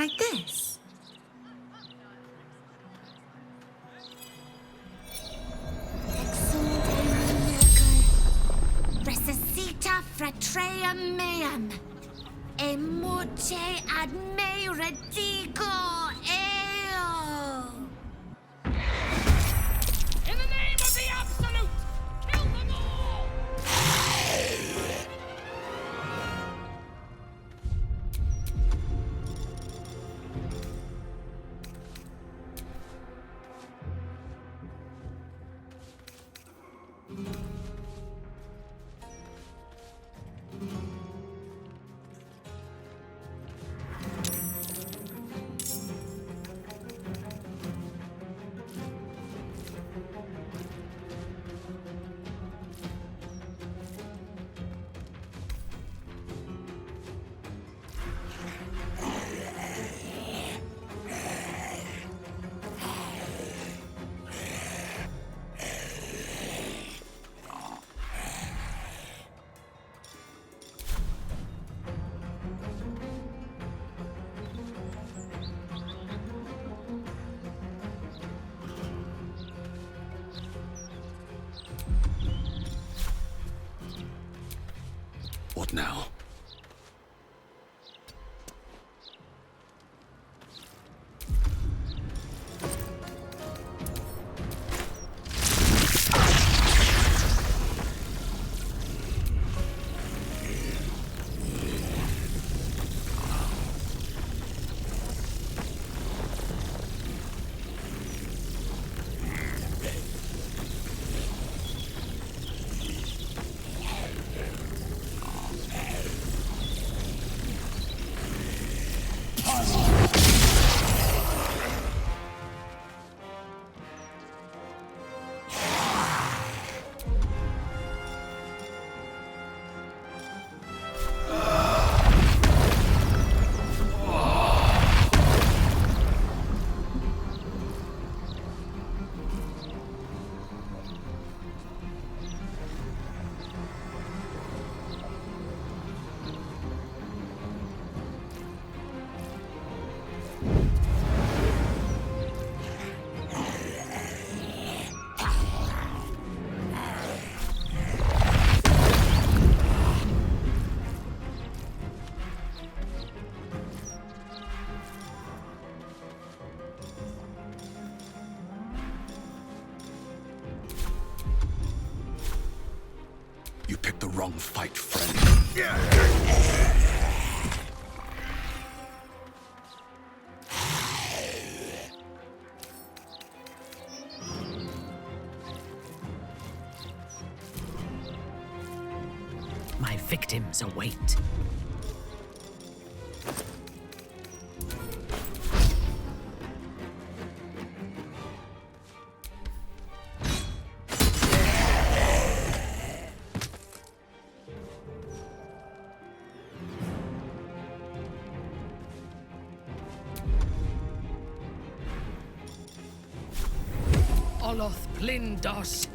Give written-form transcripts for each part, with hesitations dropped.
Like this. Resuscita fratrea meam. Emute ad me redigo eo. In the name of the Absolute, kill them all! What now? You picked the wrong fight, friend. My victims await. Oloth Plindos.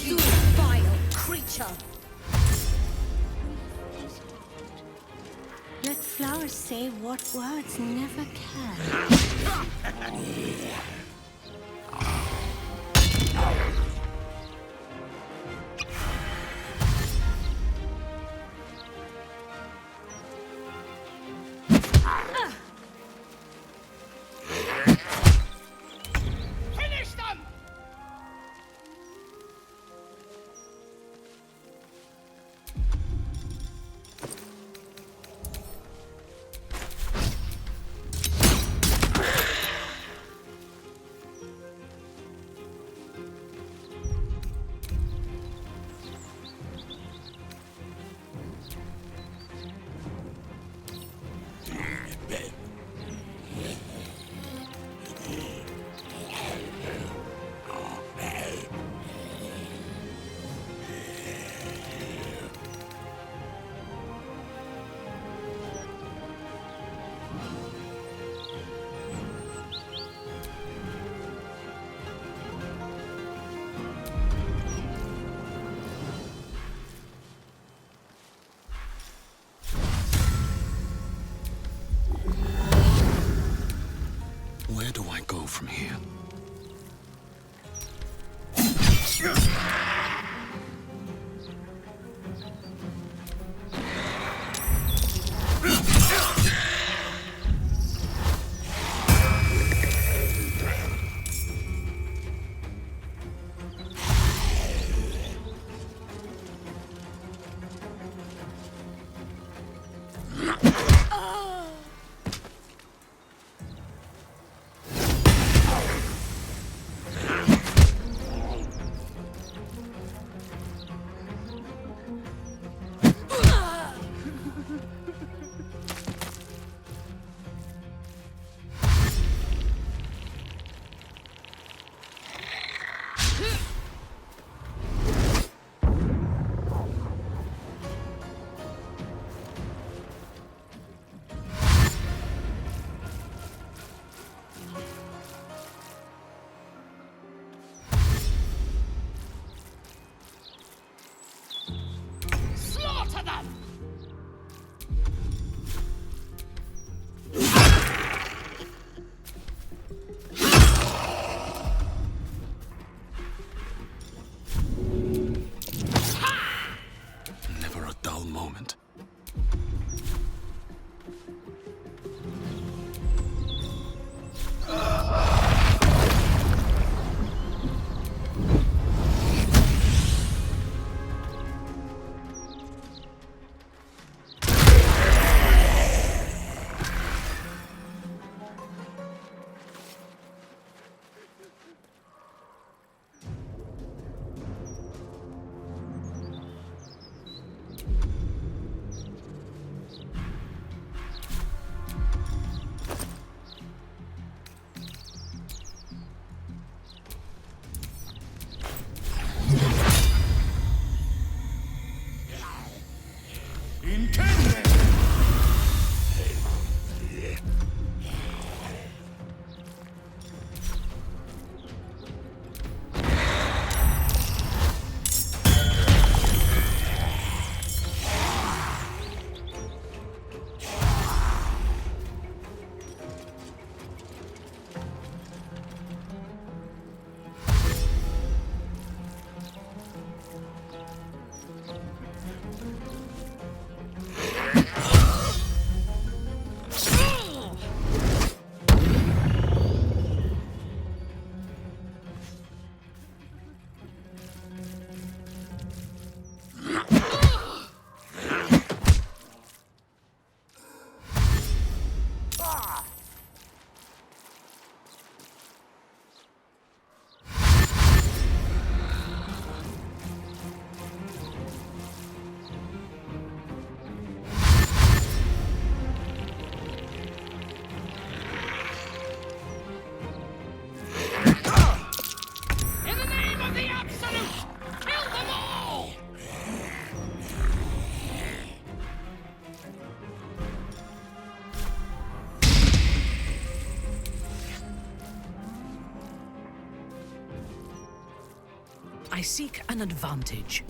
You vile creature! Let flowers say what words never can. Finish them! go from here? Slaughter them! Never a dull moment. In the name of the Absolute, kill them all! I seek an advantage.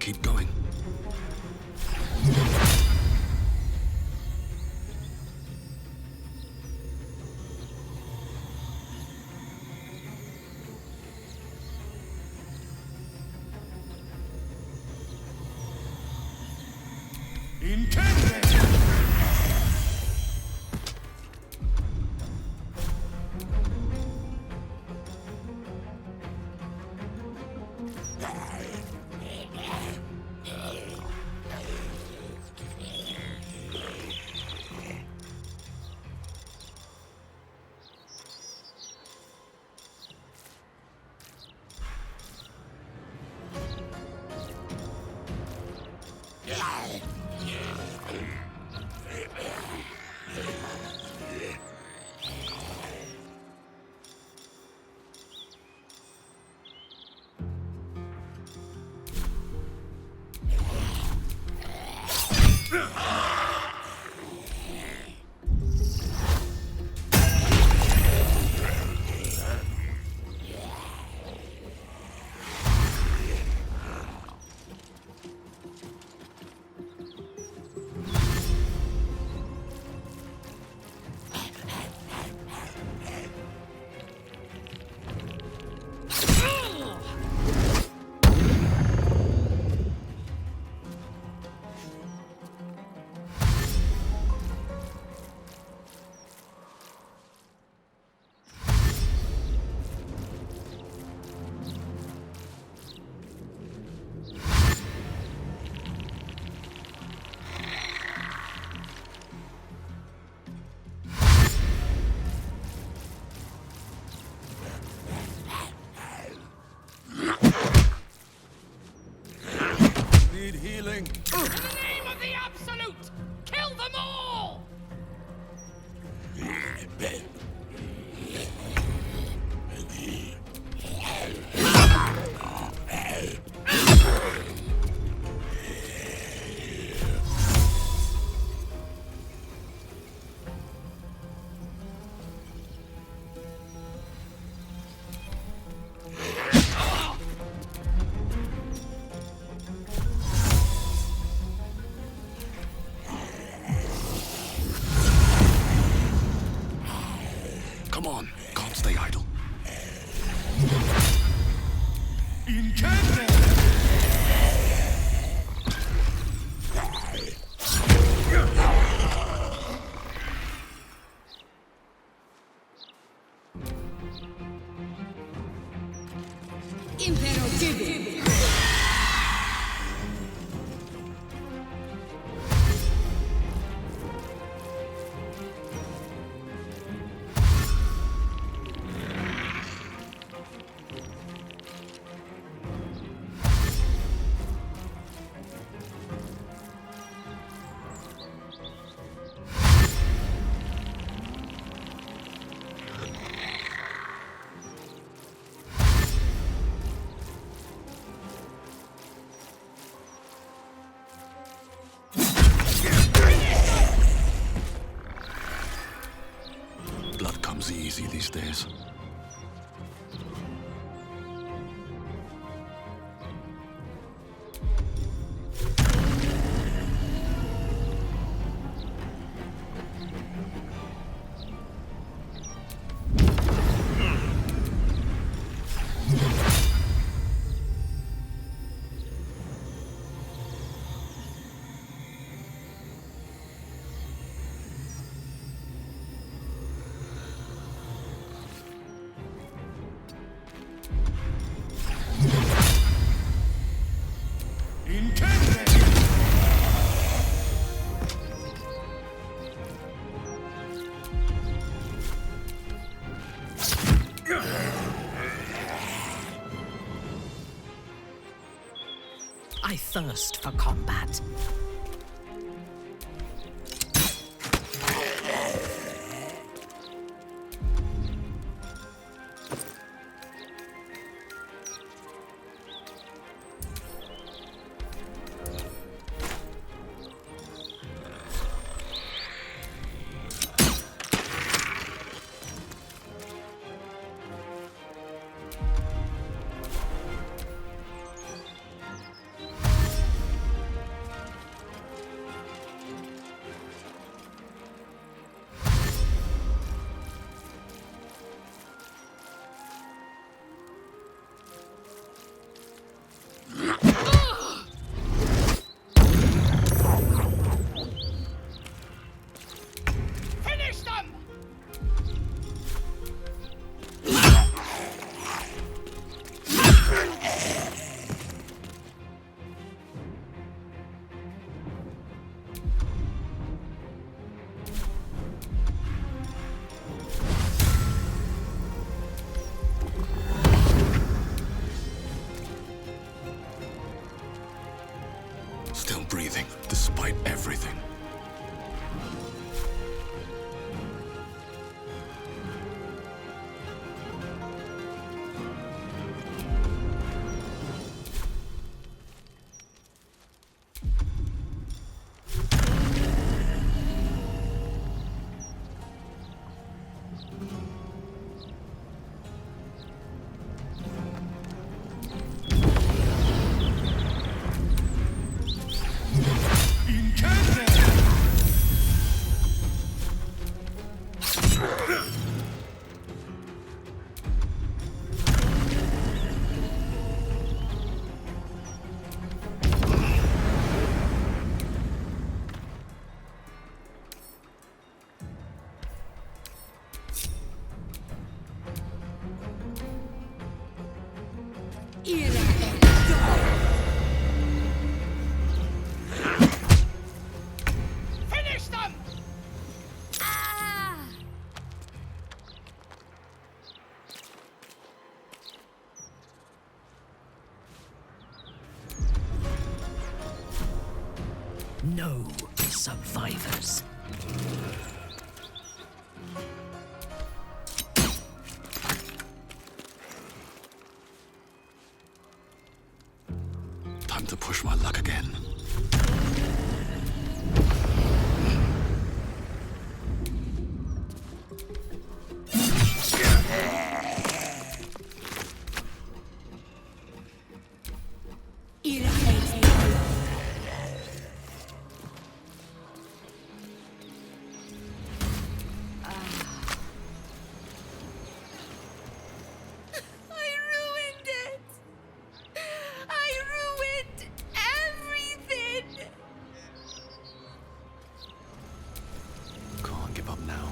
keep going. Need healing. In the name of the Absolute! Kill them all! Come on, can't stay idle. Impero Tibi. Blood comes easy these days. I thirst for combat. No survivors. Time to push my luck again. I ruined it! I ruined everything! Can't give up now.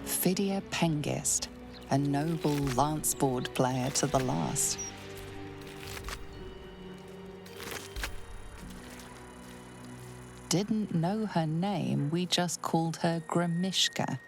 Phidia Pengist, a noble lance board player to the last. Didn't know her name, we just called her Grimishka.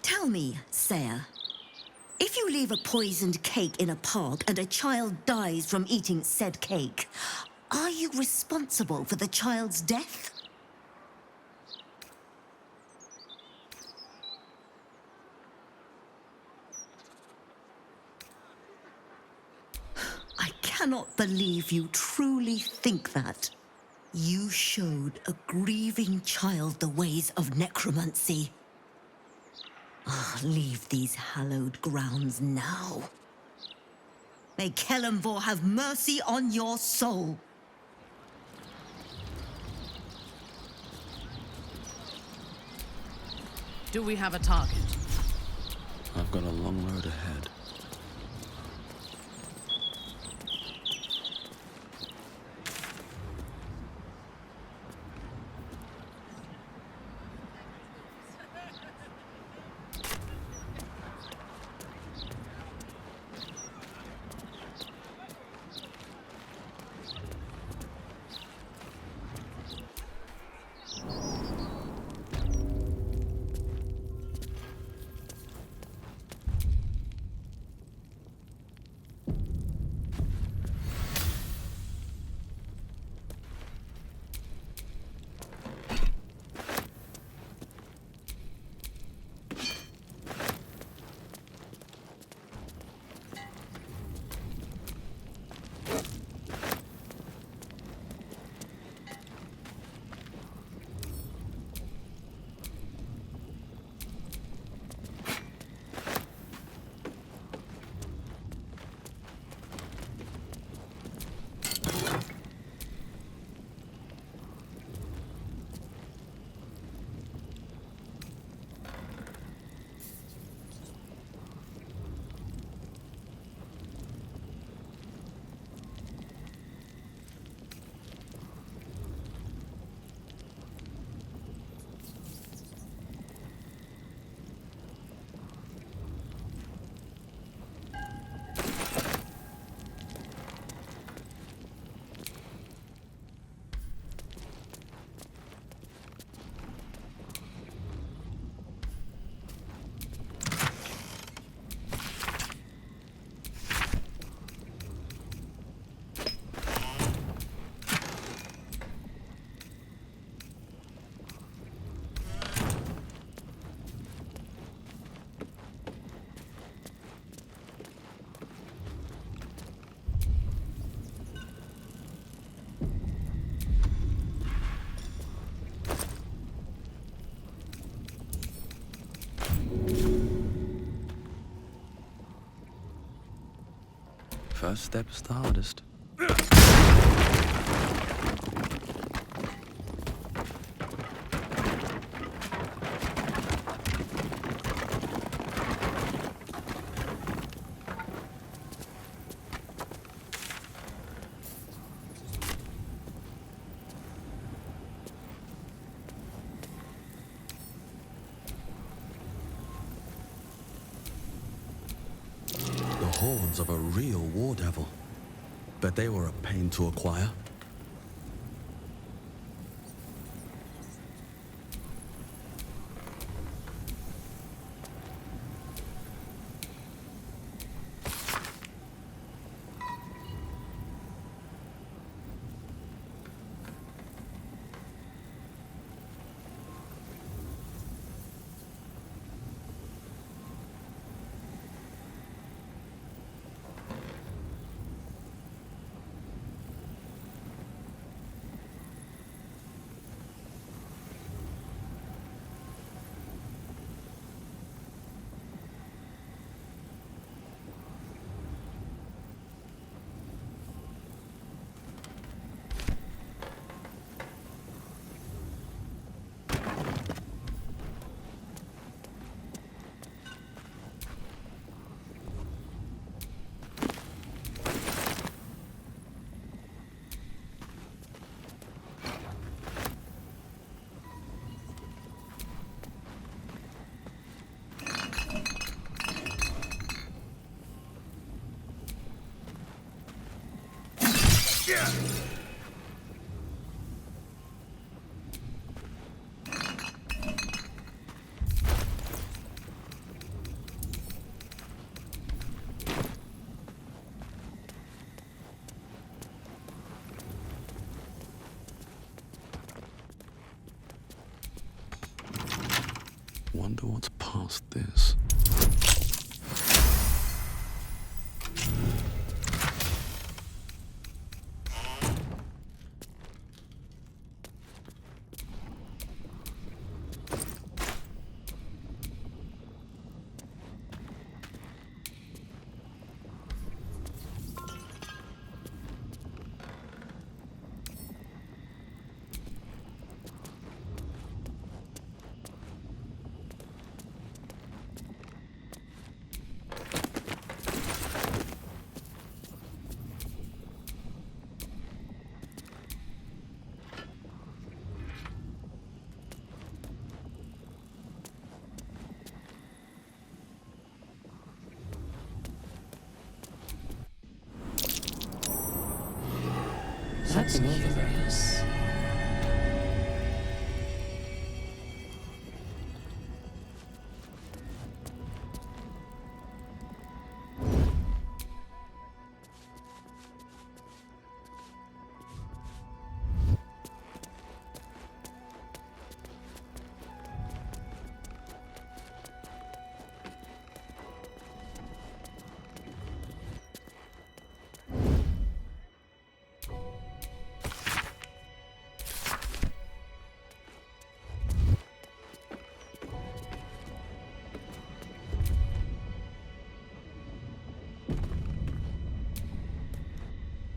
Tell me, Sayer, if you leave a poisoned cake in a park and a child dies from eating said cake, are you responsible for the child's death? I cannot believe you truly think that. You showed a grieving child the ways of necromancy. Leave these hallowed grounds now. May Kelemvor have mercy on your soul. Do we have a target? I've got a long road ahead. First step's the hardest. The horns of a real war devil. Bet they were a pain to acquire. Wonder what's past this. That's curious.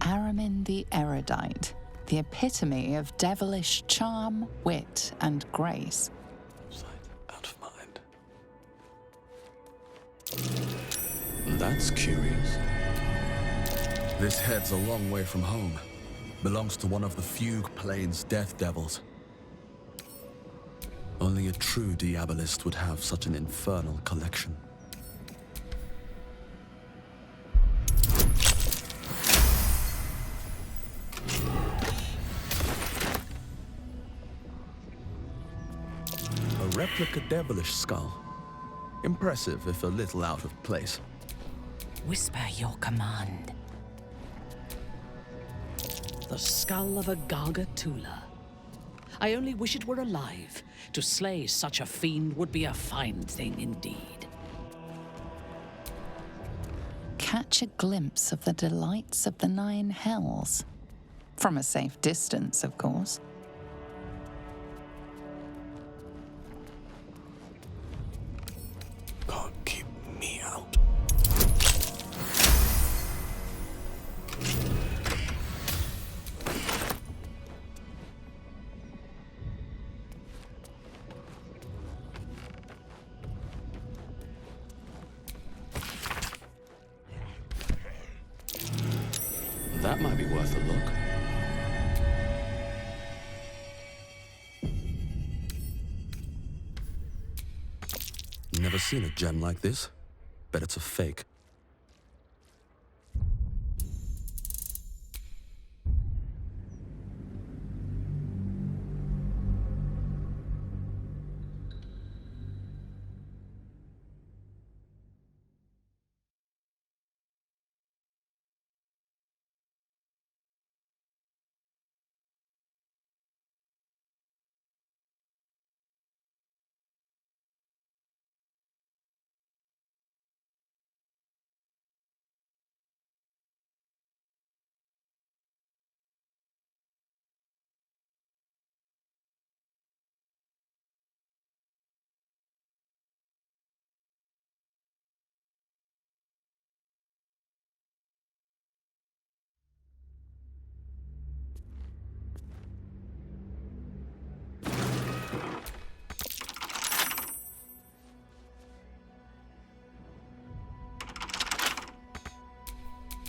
Aramin the Erudite, the epitome of devilish charm, wit, and grace. Sight out of mind. That's curious. This head's a long way from home. Belongs to one of the Fugue Plains death devils. Only a true diabolist would have such an infernal collection. A replica devilish skull. Impressive, if a little out of place. Whisper your command. The skull of a Gargatula. I only wish it were alive. To slay such a fiend would be a fine thing indeed. Catch a glimpse of the delights of the Nine Hells. From a safe distance, of course. Can't keep me out. That might be worth a look. Never seen a gem like this. Bet it's a fake.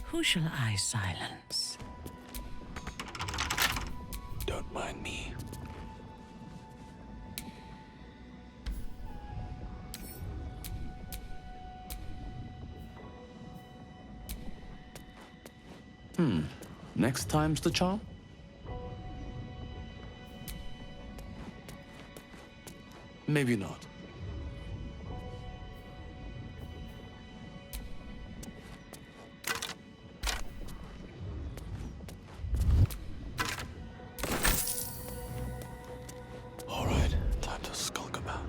Who shall I silence? Don't mind me. Next time's the charm? Maybe not. All right, time to skulk about.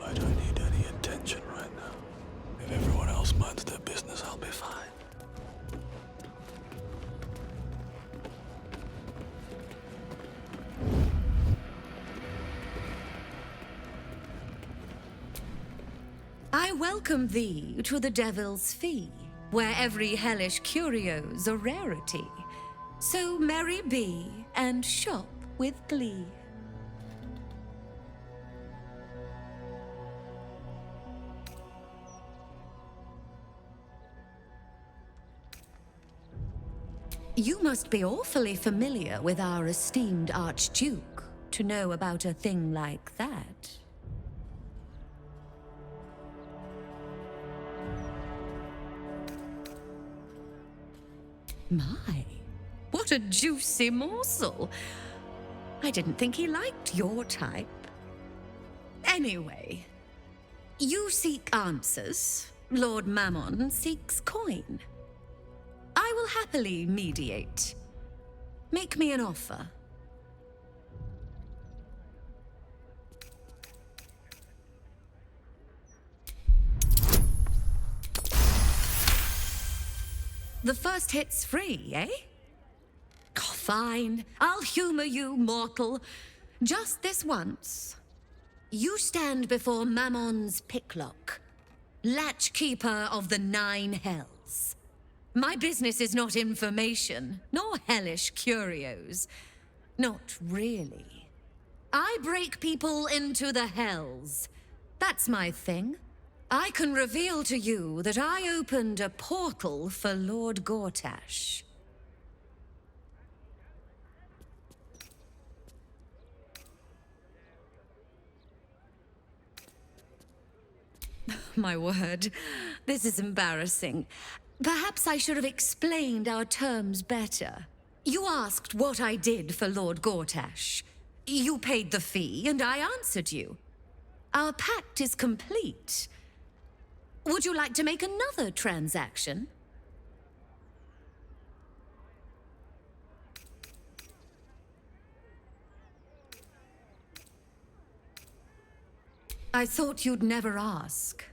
I don't need any attention right now. If everyone else minds their business, I'll be fine. I welcome thee to the Devil's Fee, where every hellish curio's a rarity. So merry be and shop with glee. You must be awfully familiar with our esteemed Archduke to know about a thing like that. My, what a juicy morsel. I didn't think he liked your type. Anyway, you seek answers. Lord Mammon seeks coin. I will happily mediate. Make me an offer. The first hit's free, eh? Oh, fine. I'll humor you, mortal. Just this once. You stand before Mammon's picklock, latchkeeper of the 9 hells. My business is not information, nor hellish curios. Not really. I break people into the hells. That's my thing. I can reveal to you that I opened a portal for Lord Gortash. My word, this is embarrassing. Perhaps I should have explained our terms better. You asked what I did for Lord Gortash. You paid the fee, and I answered you. Our pact is complete. Would you like to make another transaction? I thought you'd never ask.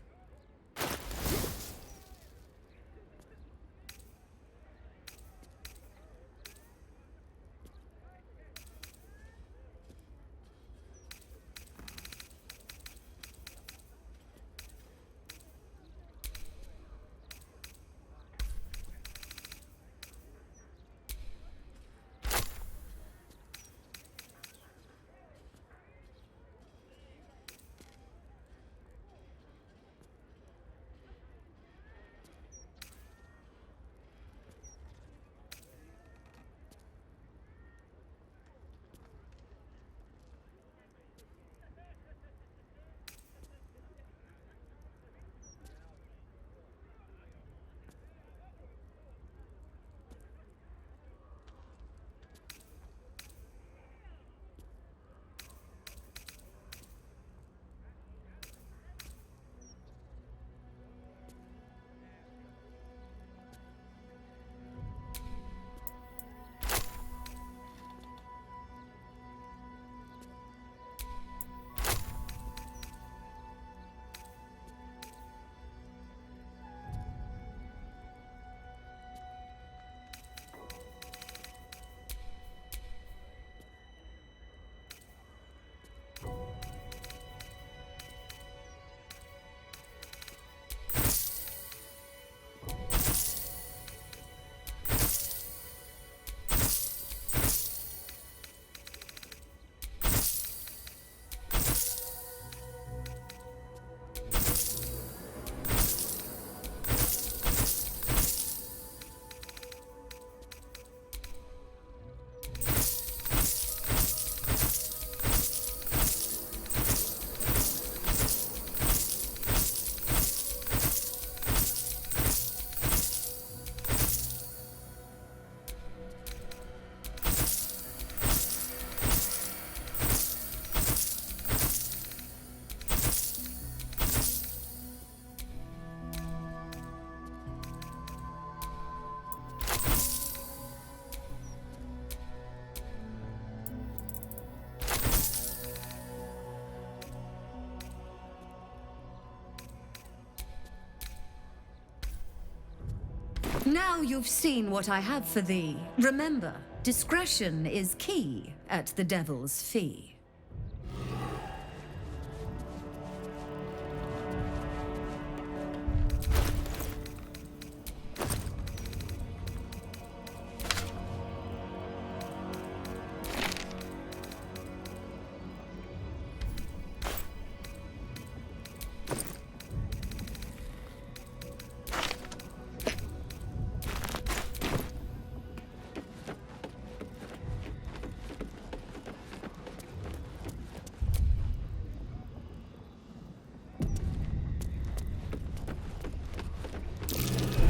Now you've seen what I have for thee. Remember, discretion is key at the Devil's Fee.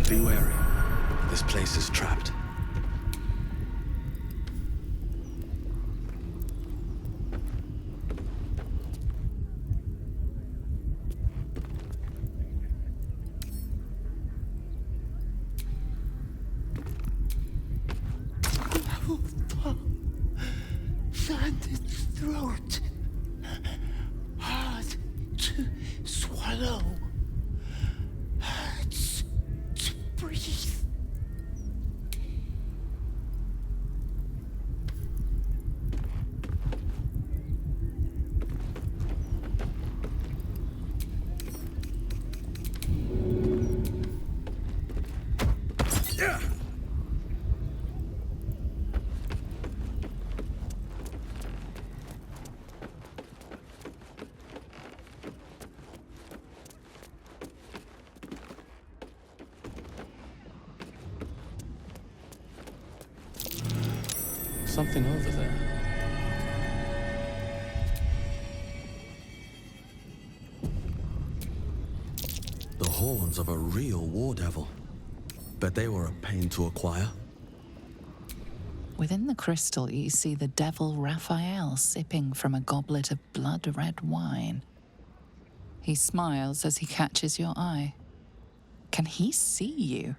Be wary. This place is trapped. Sand its throat. Hard to swallow. Hurts to breathe. Something over there. The horns of a real war devil. Bet they were a pain to acquire. Within the crystal, you see the devil Raphael sipping from a goblet of blood-red wine. He smiles as he catches your eye. Can he see you?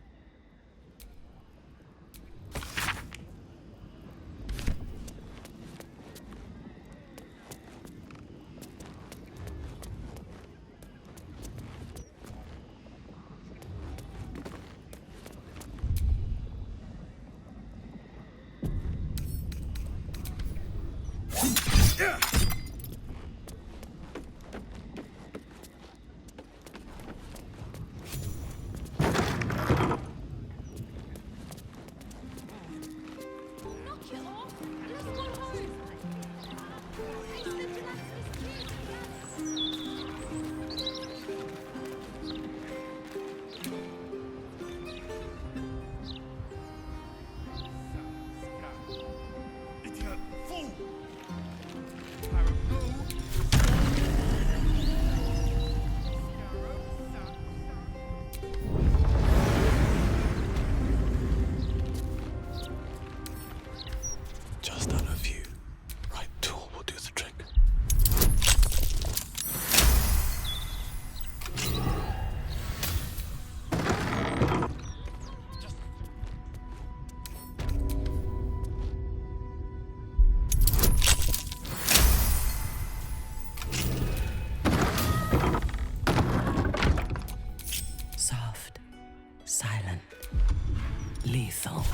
Knock it off. Let's go home. Idiot fool! Just out of view. Right tool will do the trick. Soft, silent, lethal.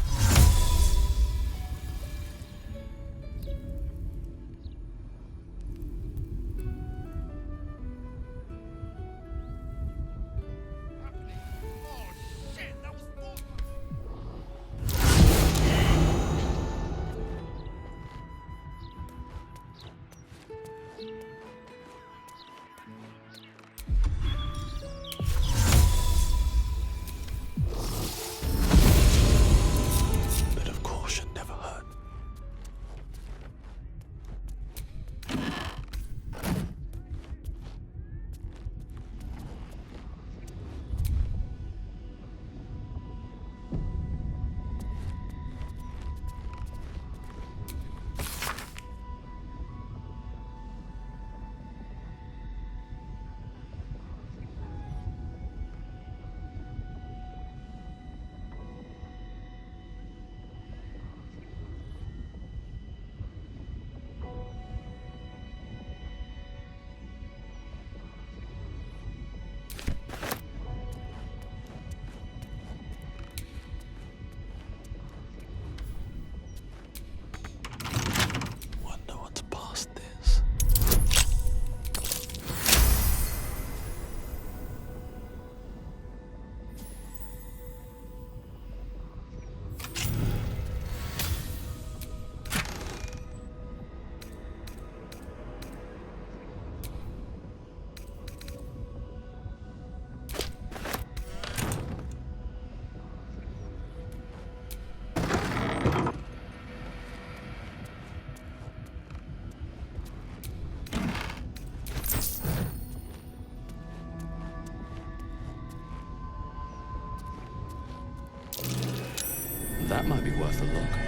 worth a look.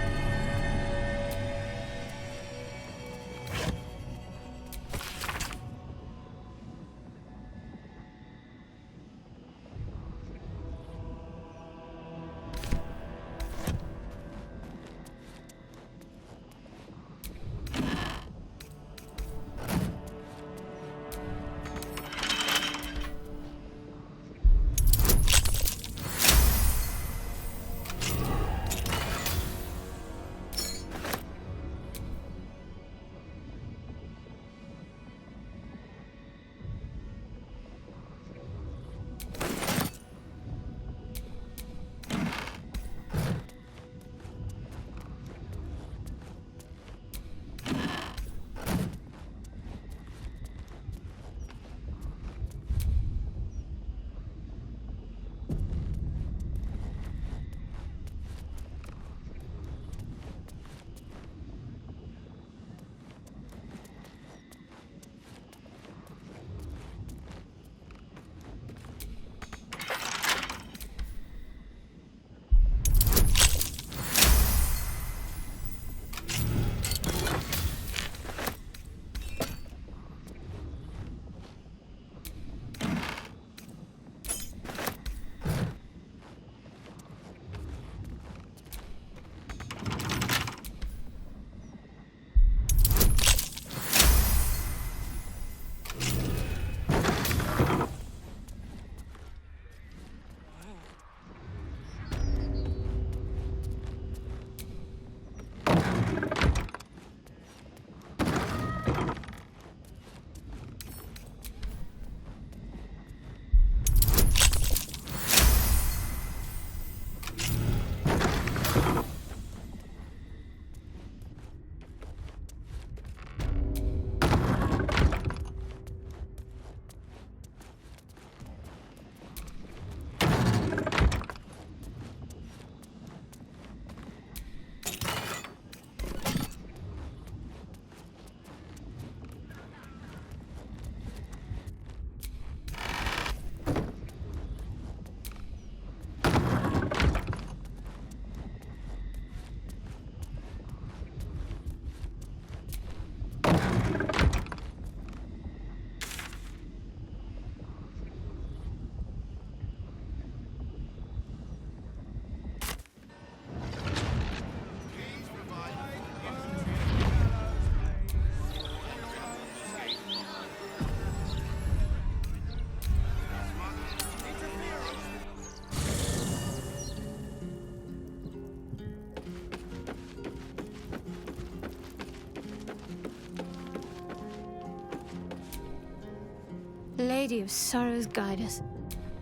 Lady of Sorrows, guide us.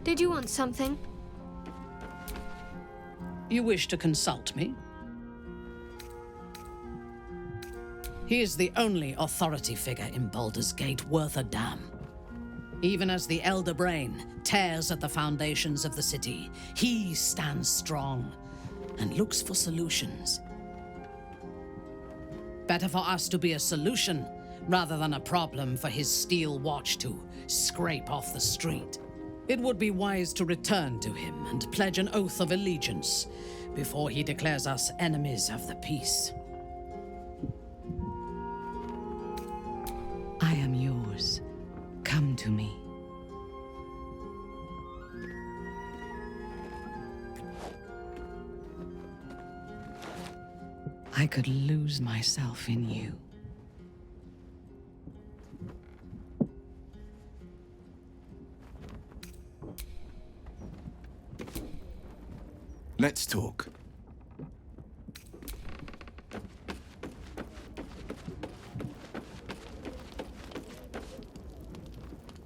Did you want something? You wish to consult me? He is the only authority figure in Baldur's Gate worth a damn. Even as the Elder Brain tears at the foundations of the city, he stands strong and looks for solutions. Better for us to be a solution rather than a problem for his steel watch to scrape off the street. It would be wise to return to him and pledge an oath of allegiance before he declares us enemies of the peace. I am yours. Come to me. I could lose myself in you. Let's talk.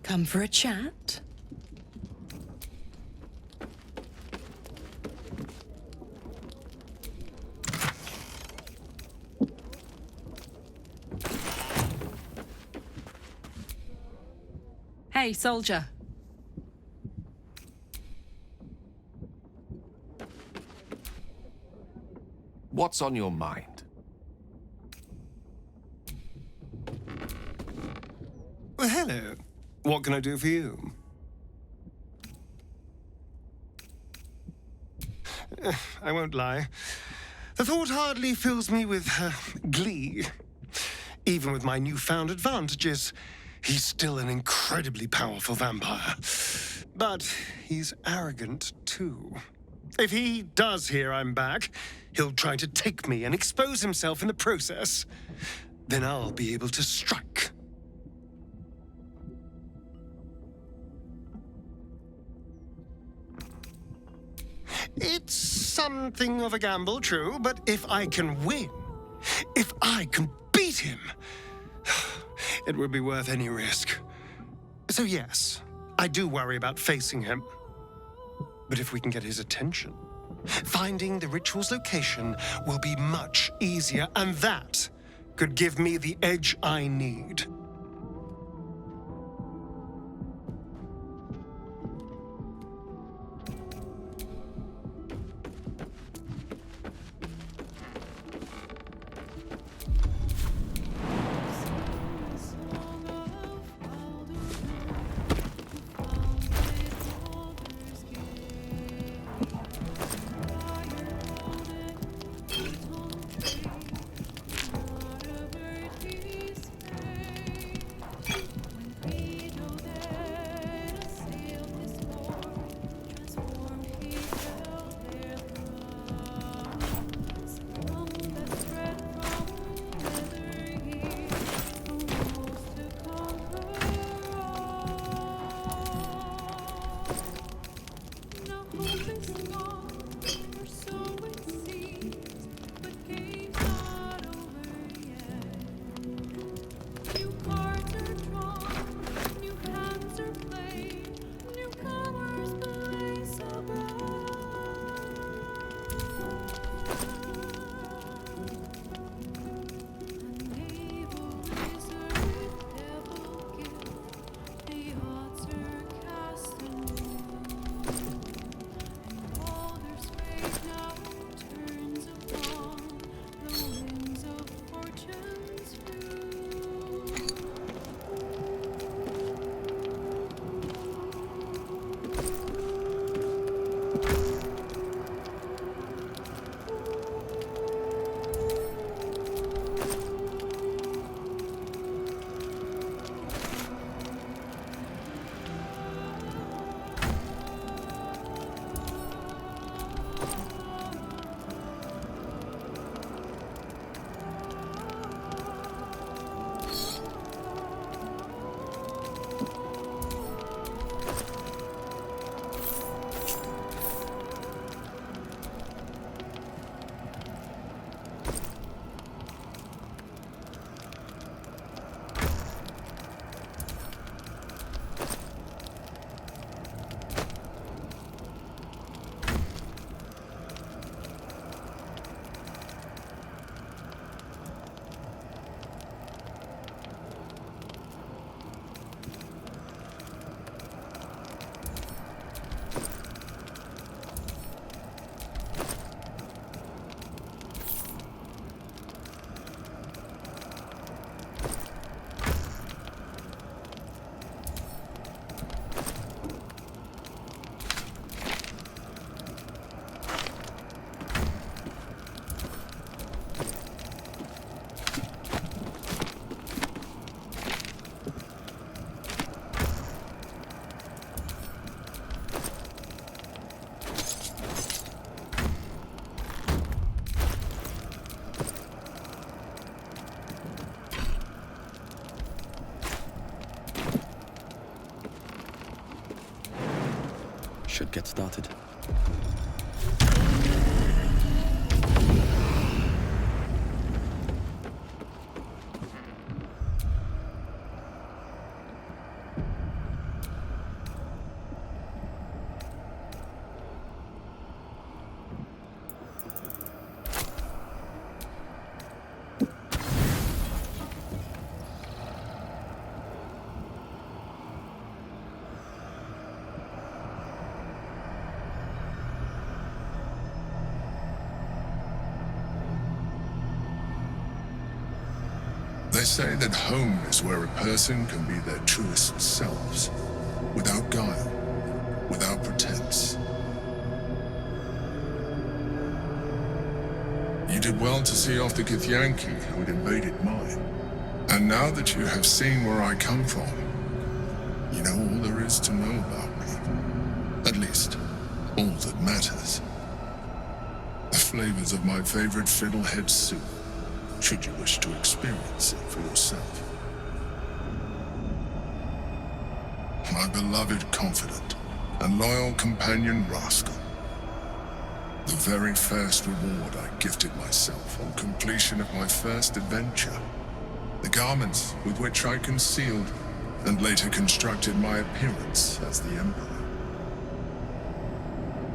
Come for a chat? Hey, soldier. What's on your mind? Well, hello. What can I do for you? I won't lie. The thought hardly fills me with glee. Even with my newfound advantages, he's still an incredibly powerful vampire. But he's arrogant, too. If he does hear I'm back, he'll try to take me and expose himself in the process. Then I'll be able to strike. It's something of a gamble, true, but if I can win, if I can beat him, it would be worth any risk. So yes, I do worry about facing him. But if we can get his attention, finding the ritual's location will be much easier, and that could give me the edge I need. Should get started. They say that home is where a person can be their truest selves, without guile, without pretense. You did well to see off the Githyanki who had invaded mine. And now that you have seen where I come from, you know all there is to know about me. At least, all that matters. The flavors of my favorite fiddlehead soup, should you wish to experience it for yourself. My beloved confidant and loyal companion Rascal. The very first reward I gifted myself on completion of my first adventure. The garments with which I concealed and later constructed my appearance as the Emperor.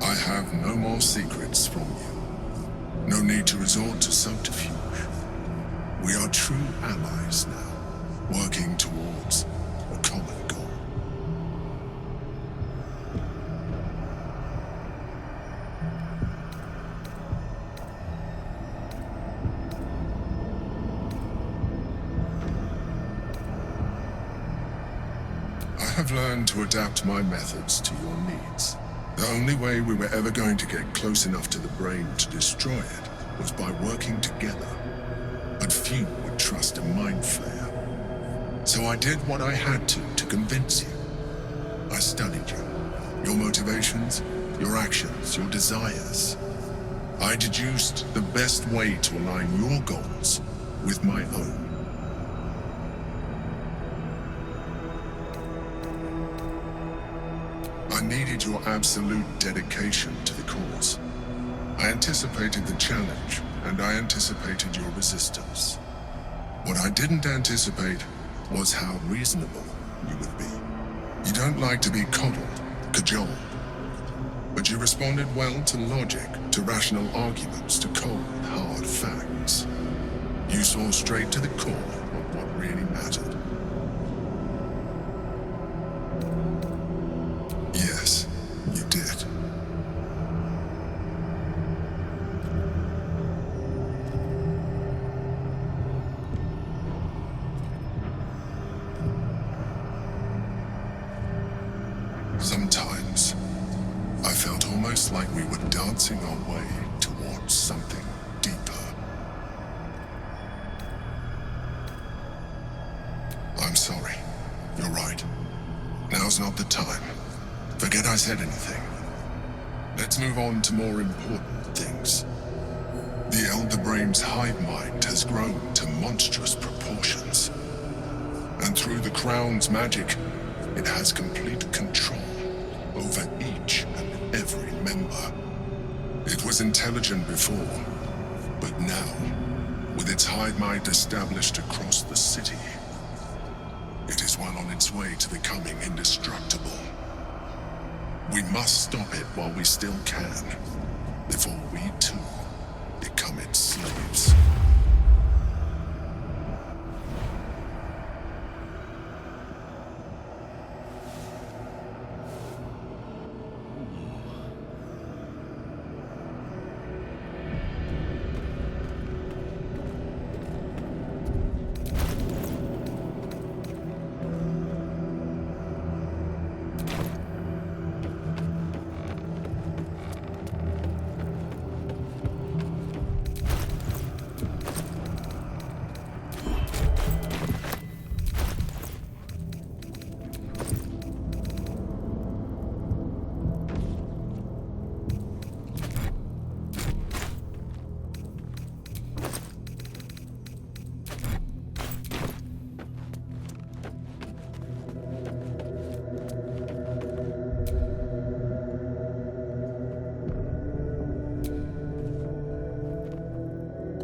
I have no more secrets from you. No need to resort to subterfuge. We are true allies now, working towards a common goal. I have learned to adapt my methods to your needs. The only way we were ever going to get close enough to the brain to destroy it was by working together. But few would trust a mind flayer. So I did what I had to convince you. I studied you, your motivations, your actions, your desires. I deduced the best way to align your goals with my own. I needed your absolute dedication to the cause. I anticipated the challenge, and I anticipated your resistance. What I didn't anticipate was how reasonable you would be. You don't like to be coddled, cajoled. But you responded well to logic, to rational arguments, to cold, hard facts. You saw straight to the core of what really mattered. Yes, you did. Sometimes, I felt almost like we were dancing our way towards something deeper. I'm sorry. You're right. Now's not the time. Forget I said anything. Let's move on to more important things. The Elder Brain's hive mind has grown to monstrous proportions. And through the Crown's magic, it has complete control over each and every member. It was intelligent before, but now, with its hive mind established across the city, it is well on its way to becoming indestructible. We must stop it while we still can, before we too become its slaves.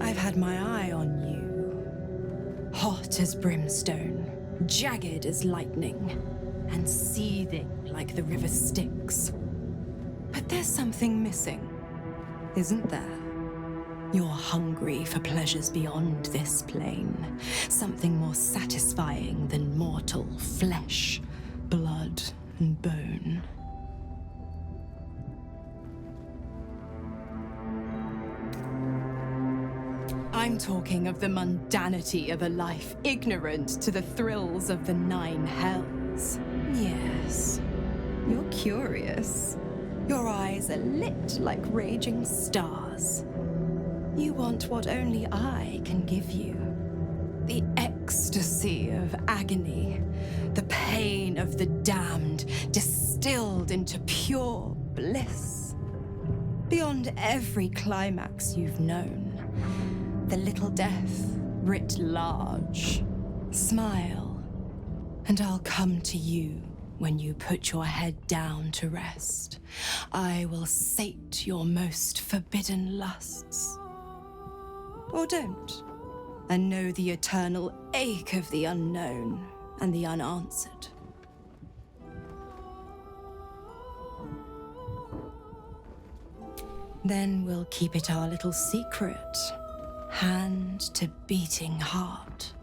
I've had my eye on you. Hot as brimstone, jagged as lightning, and seething like the river Styx. But there's something missing, isn't there? You're hungry for pleasures beyond this plane. Something more satisfying than mortal flesh, blood, and bone. I'm talking of the mundanity of a life ignorant to the thrills of the 9 hells. Yes, you're curious. Your eyes are lit like raging stars. You want what only I can give you. The ecstasy of agony, the pain of the damned, distilled into pure bliss. Beyond every climax you've known, the little death writ large. Smile, and I'll come to you when you put your head down to rest. I will sate your most forbidden lusts. Or don't, and know the eternal ache of the unknown and the unanswered. Then we'll keep it our little secret, hand to beating heart.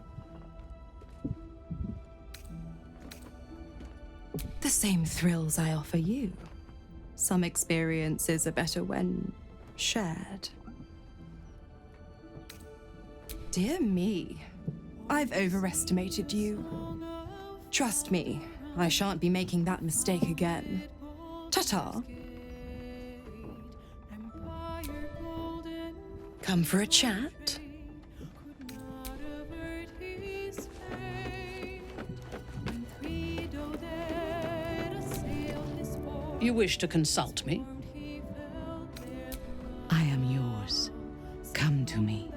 The same thrills I offer you. Some experiences are better when shared. Dear me, I've overestimated you. Trust me, I shan't be making that mistake again. Ta-ta. Come for a chat? You wish to consult me? I am yours. Come to me.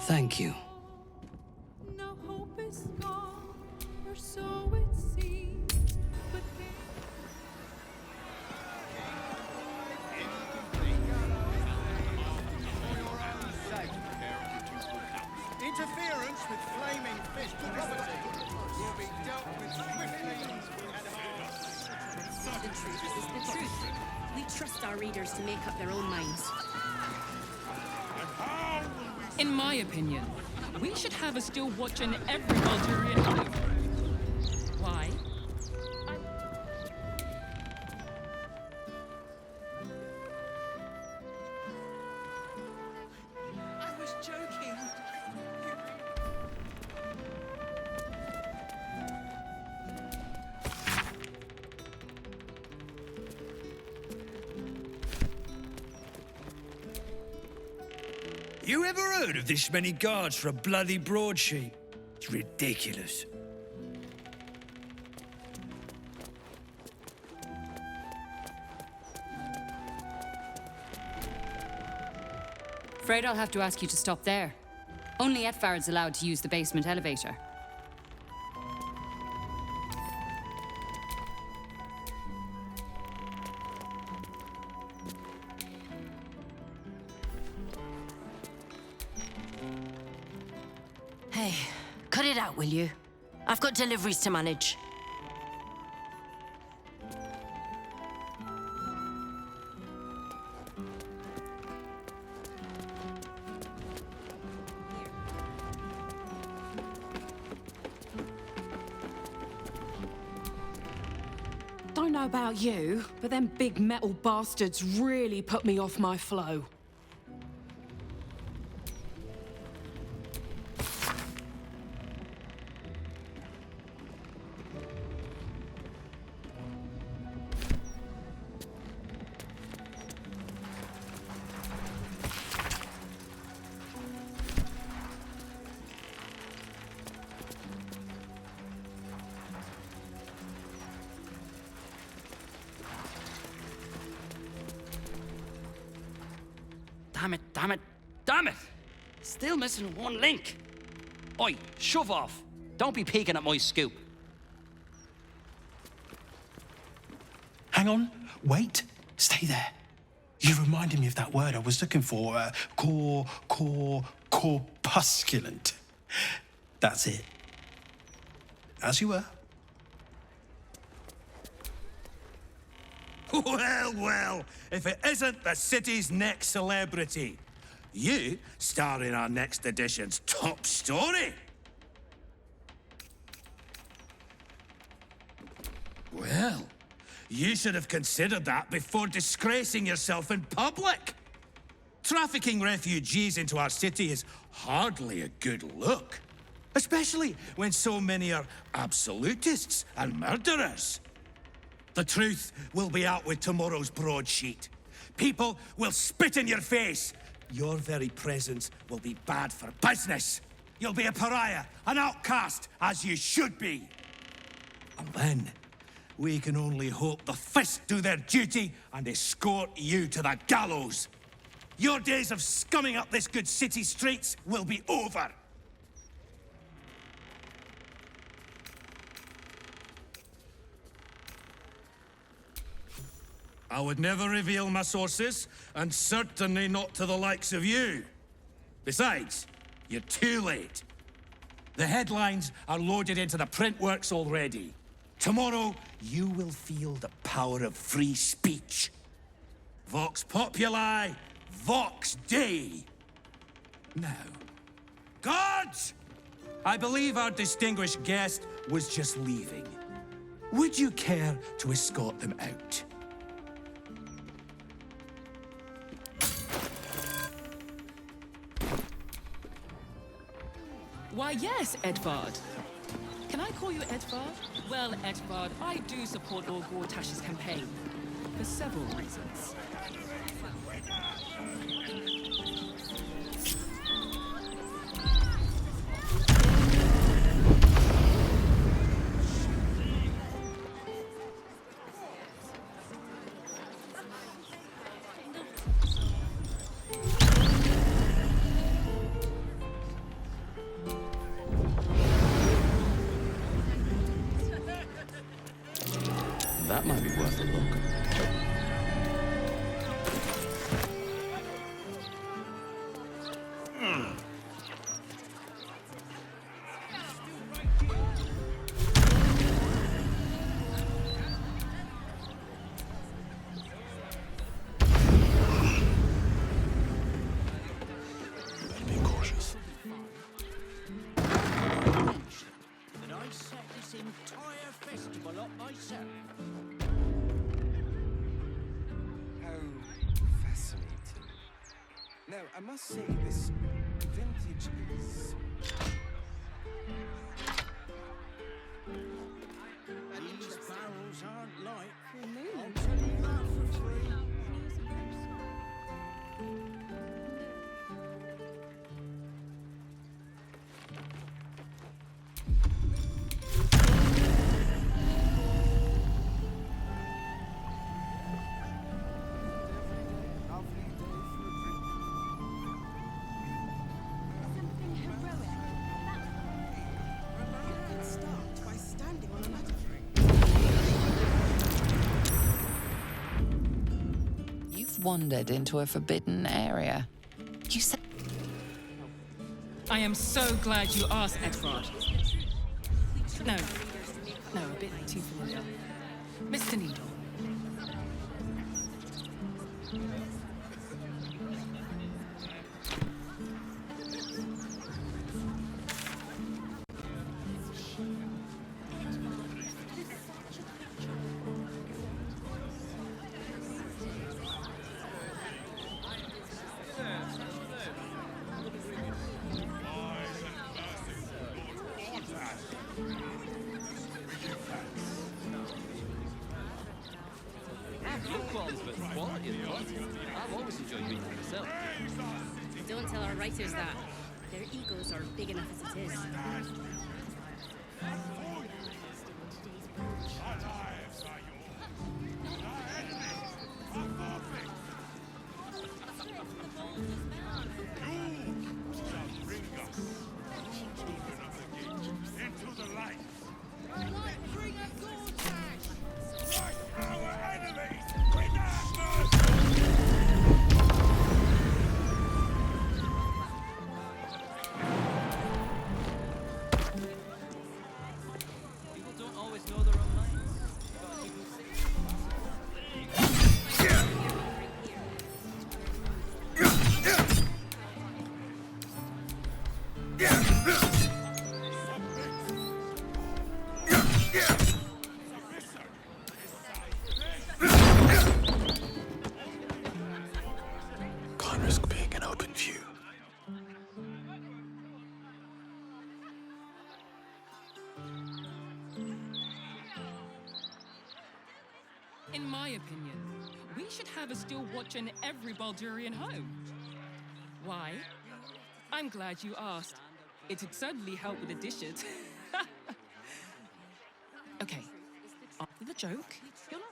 Thank you. Interference with flaming fist property will be dealt with swiftly and hard. The truth is the truth. We trust our readers to make up their own minds. In my opinion, we should have a still watching every Baldurian move. Why? I was joking. You ever heard of this many guards for a bloody broadsheet? It's ridiculous. Afraid I'll have to ask you to stop there. Only Etfard's allowed to use the basement elevator. Hey, cut it out, will you? I've got deliveries to manage. Don't know about you, but them big metal bastards really put me off my flow. Damn it, damn it, damn it! Still missing one link. Oi, shove off. Don't be peeking at my scoop. Hang on, wait, stay there. You reminded me of that word I was looking for, corpusculent. That's it. As you were. Well, well, if it isn't the city's next celebrity. You star in our next edition's top story. Well, you should have considered that before disgracing yourself in public. Trafficking refugees into our city is hardly a good look. Especially when so many are absolutists and murderers. The truth will be out with tomorrow's broadsheet. People will spit in your face. Your very presence will be bad for business. You'll be a pariah, an outcast, as you should be. And then, we can only hope the fists do their duty and escort you to the gallows. Your days of scumming up this good city streets will be over. I would never reveal my sources, and certainly not to the likes of you. Besides, you're too late. The headlines are loaded into the print works already. Tomorrow, you will feel the power of free speech. Vox populi, vox dei. Now, guards! I believe our distinguished guest was just leaving. Would you care to escort them out? Why, yes, Edvard. Can I call you Edvard? Well, Edvard, I do support Lord Gortash's campaign. For several reasons. That might be worth a look. Better be cautious. That I set this entire festival up myself. How fascinating. Now, I must say, this vintage is... These barrels aren't light. I'll tell you that for free. You've wandered into a forbidden area. You said... I am so glad you asked, Edvard. No, a bit too familiar. Mr. Needle. I've always enjoyed reading them myself. Don't tell our writers that. Their egos are big enough as it is. Into the light. Bring a Gortash! Fight our enemies without mercy! People don't always know their own minds. In my opinion, we should have a steel watch in every Baldurian home. Why? I'm glad you asked. It'd certainly help with the dishes. Okay, after the joke, you're not.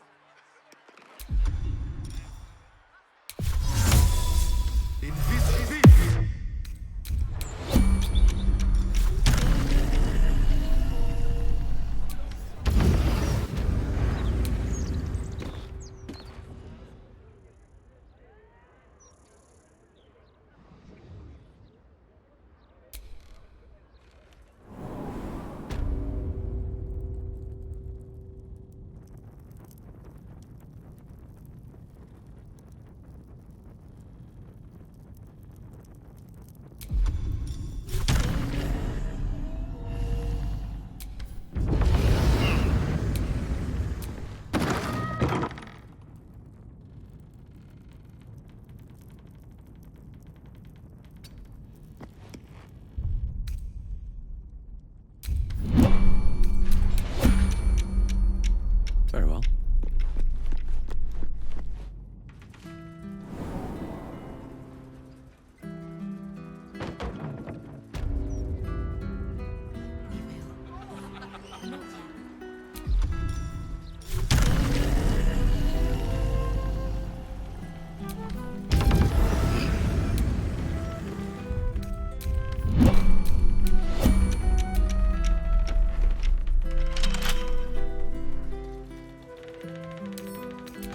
Very well.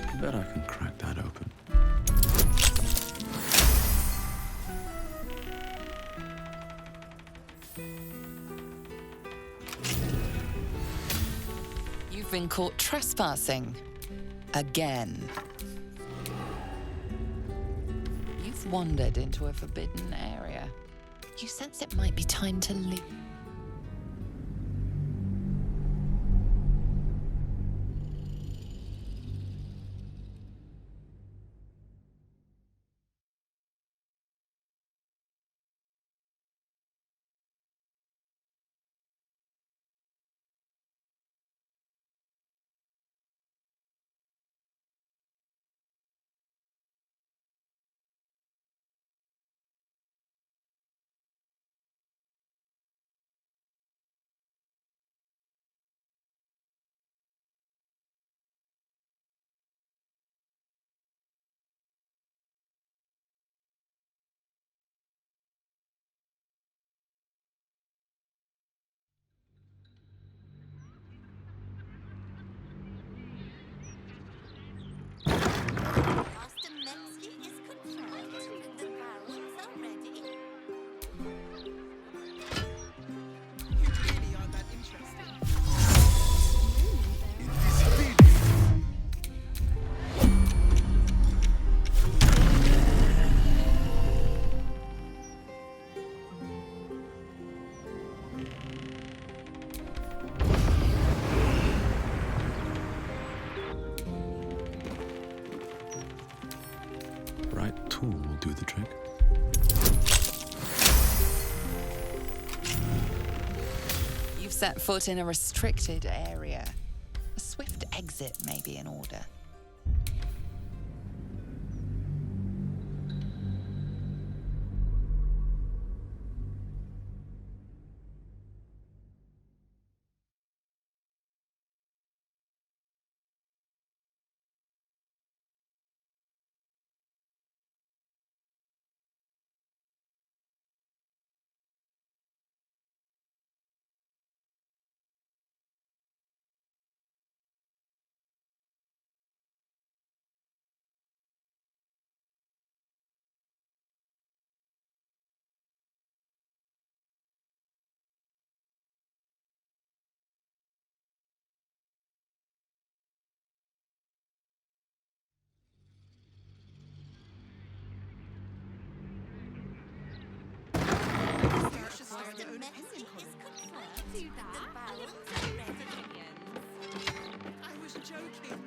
I bet I can crack that open. You've been caught trespassing. Again. You've wandered into a forbidden area. You sense it might be time to leave. Right tool will do the trick. You've set foot in a restricted area. A swift exit may be in order. I was joking.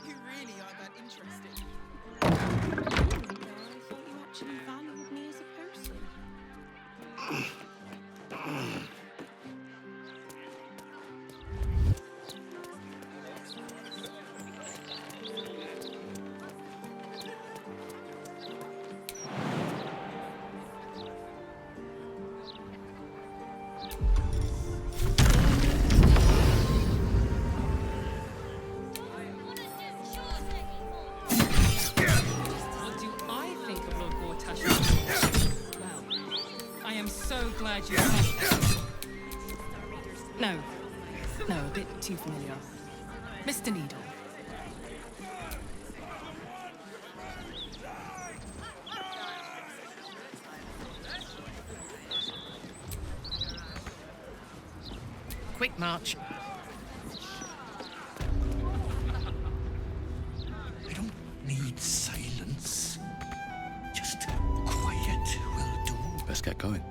You really are that interesting. I thought you actually valued me as a person. glad you asked. No, a bit too familiar. Mr. Needle. Quick march. I don't need silence. Just quiet will do. Let's get going.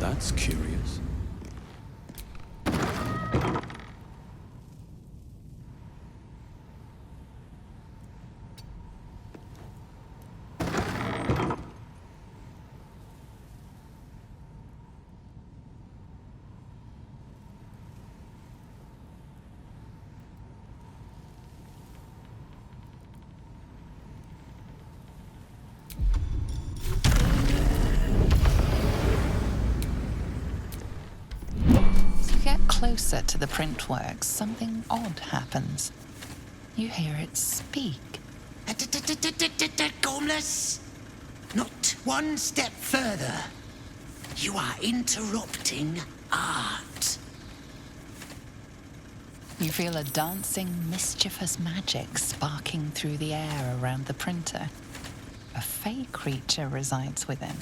That's curious. closer to the printworks, something odd happens. You hear it speak. Gormless, not one step further. You are interrupting art. You feel a dancing, mischievous magic sparking through the air around the printer. A fey creature resides within.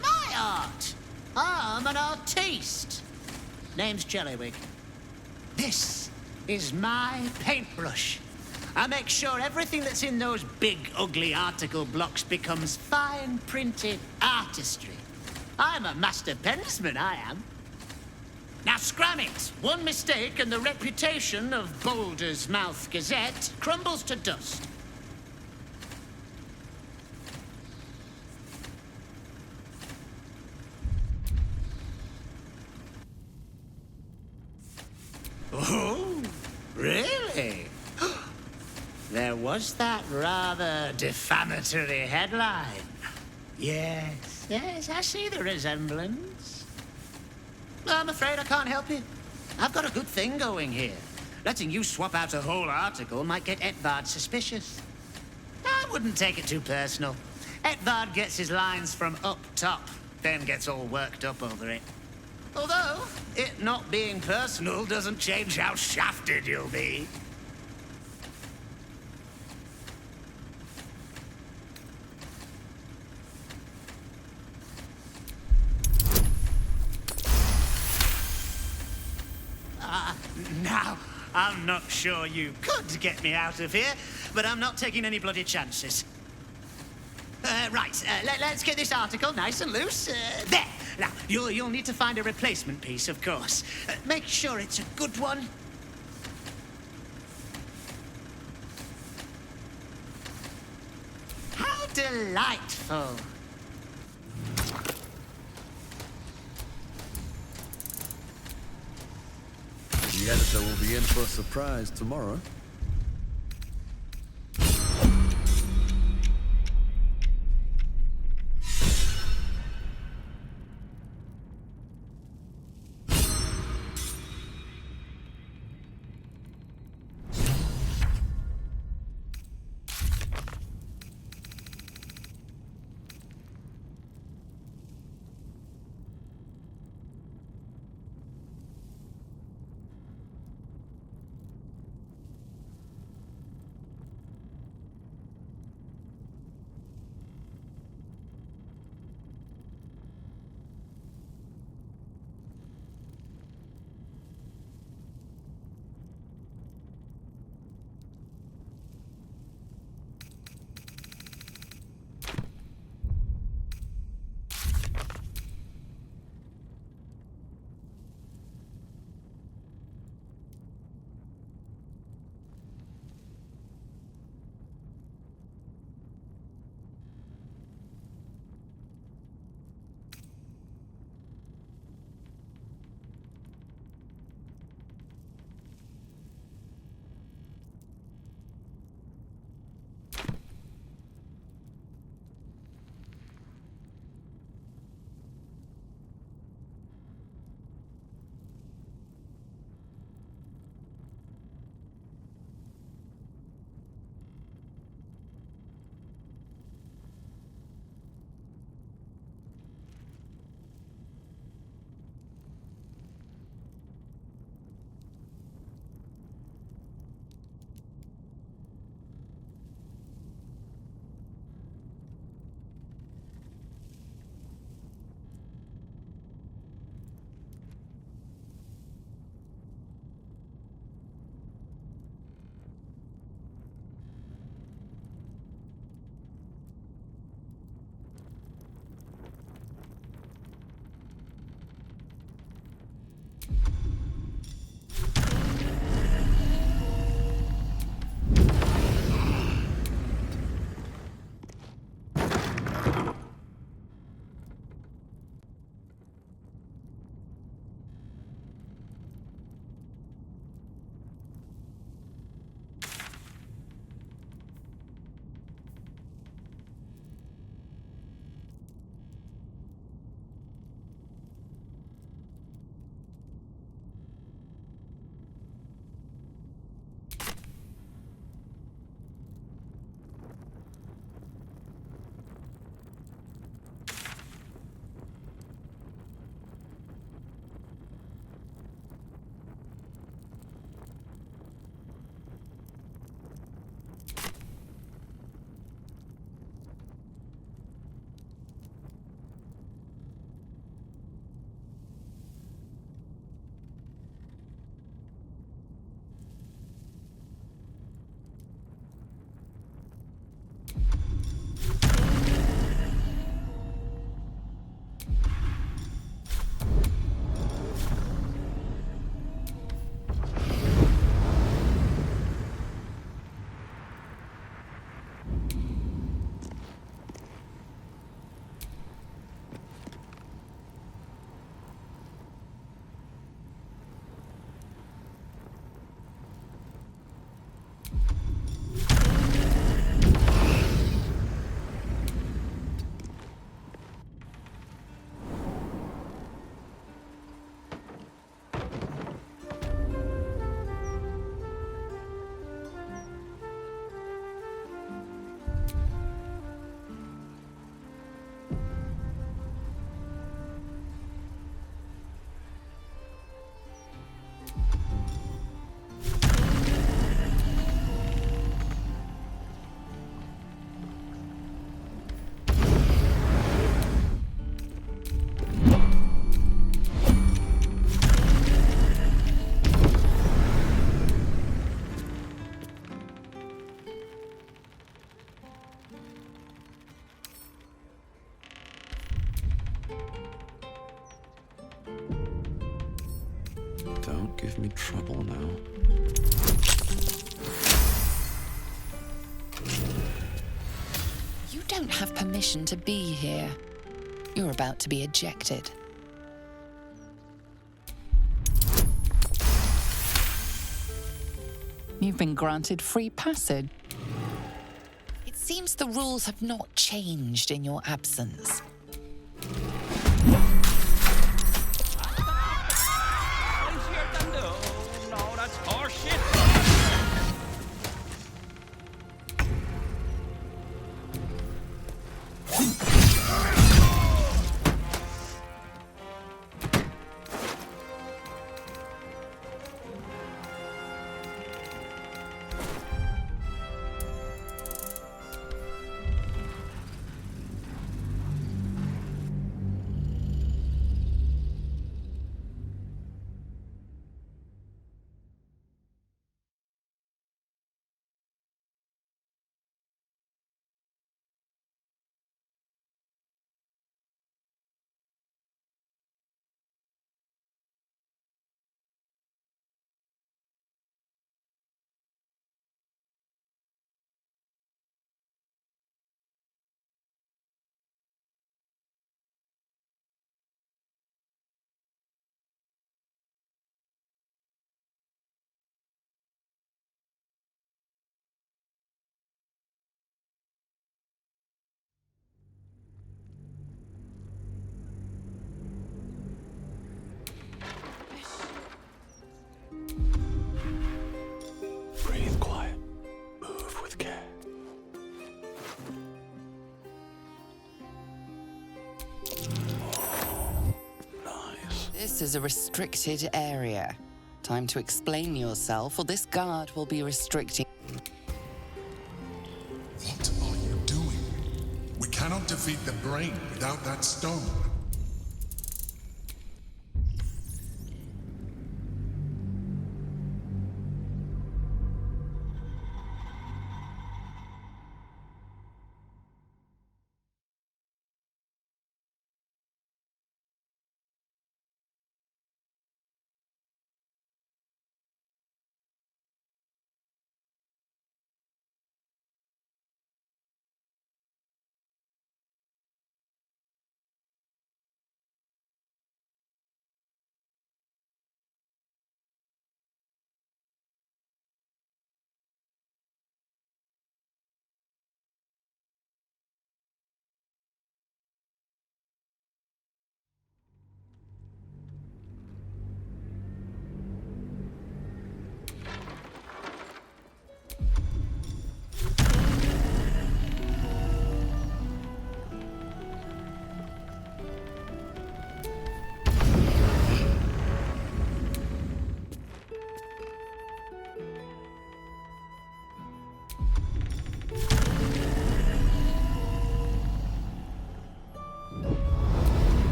My art! I'm an artiste. Name's Jellywig. This is my paintbrush. I make sure everything that's in those big, ugly article blocks becomes fine printed artistry. I'm a master pensman, I am. Now scram it! One mistake and the reputation of Baldur's Mouth Gazette crumbles to dust. Oh, really? There was that rather defamatory headline. Yes, I see the resemblance. I'm afraid I can't help you. I've got a good thing going here. Letting you swap out a whole article might get Etvard suspicious. I wouldn't take it too personal. Etvard gets his lines from up top, then gets all worked up over it. Although, it not being personal doesn't change how shafted you'll be. Now, I'm not sure you could get me out of here, but I'm not taking any bloody chances. Let's get this article nice and loose. There! Now, you'll need to find a replacement piece, of course. Make sure it's a good one. How delightful. The editor will be in for a surprise tomorrow. causing me trouble now. You don't have permission to be here. You're about to be ejected. You've been granted free passage. It seems the rules have not changed in your absence. No, that's horseshit. Breathe quiet. Move with care. Nice. This is a restricted area. Time to explain yourself, or this guard will be restricting. What are you doing? We cannot defeat the brain without that stone.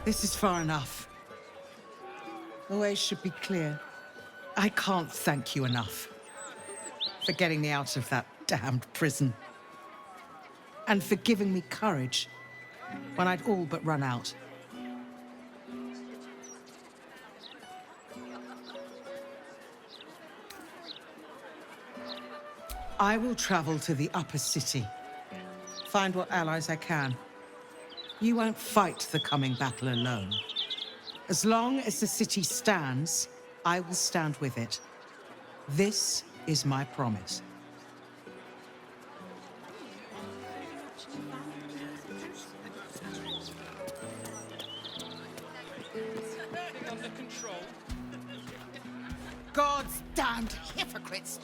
This is far enough. The way should be clear. I can't thank you enough for getting me out of that damned prison. And for giving me courage when I'd all but run out. I will travel to the upper city, find what allies I can. You won't fight the coming battle alone. As long as the city stands, I will stand with it. This is my promise. Under control. God's damned hypocrites!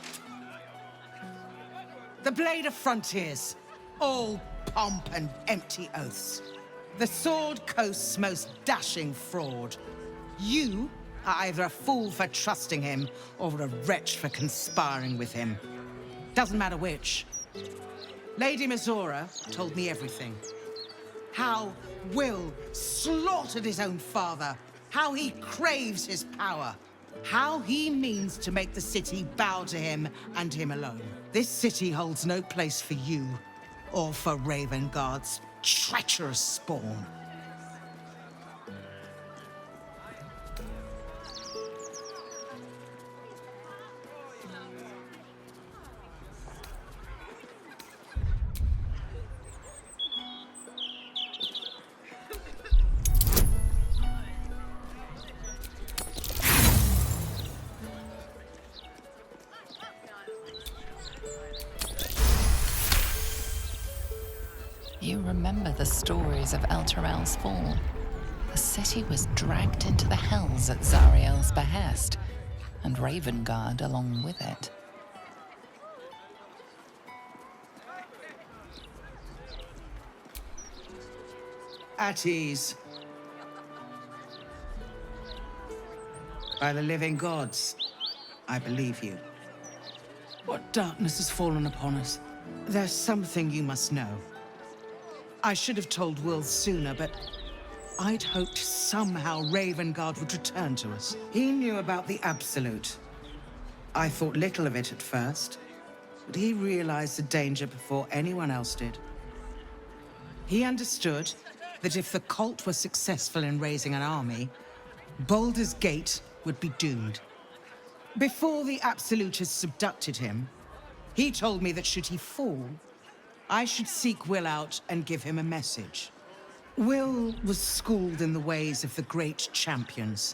The blade of frontiers, all pomp and empty oaths. The Sword Coast's most dashing fraud. You are either a fool for trusting him, or a wretch for conspiring with him. Doesn't matter which. Lady Mizora told me everything. How Will slaughtered his own father. How he craves his power. How he means to make the city bow to him and him alone. This city holds no place for you, or for Ravengard's treacherous spawn. You remember the stories of Elturel's fall. The city was dragged into the hells at Zariel's behest, and Ravengard along with it. At ease. By the living gods, I believe you. What darkness has fallen upon us? There's something you must know. I should have told Will sooner, but I'd hoped somehow Ravengard would return to us. He knew about the Absolute. I thought little of it at first, but he realized the danger before anyone else did. He understood that if the cult were successful in raising an army, Baldur's Gate would be doomed. Before the Absolutists subducted him, he told me that should he fall, I should seek Will out and give him a message. Will was schooled in the ways of the great champions.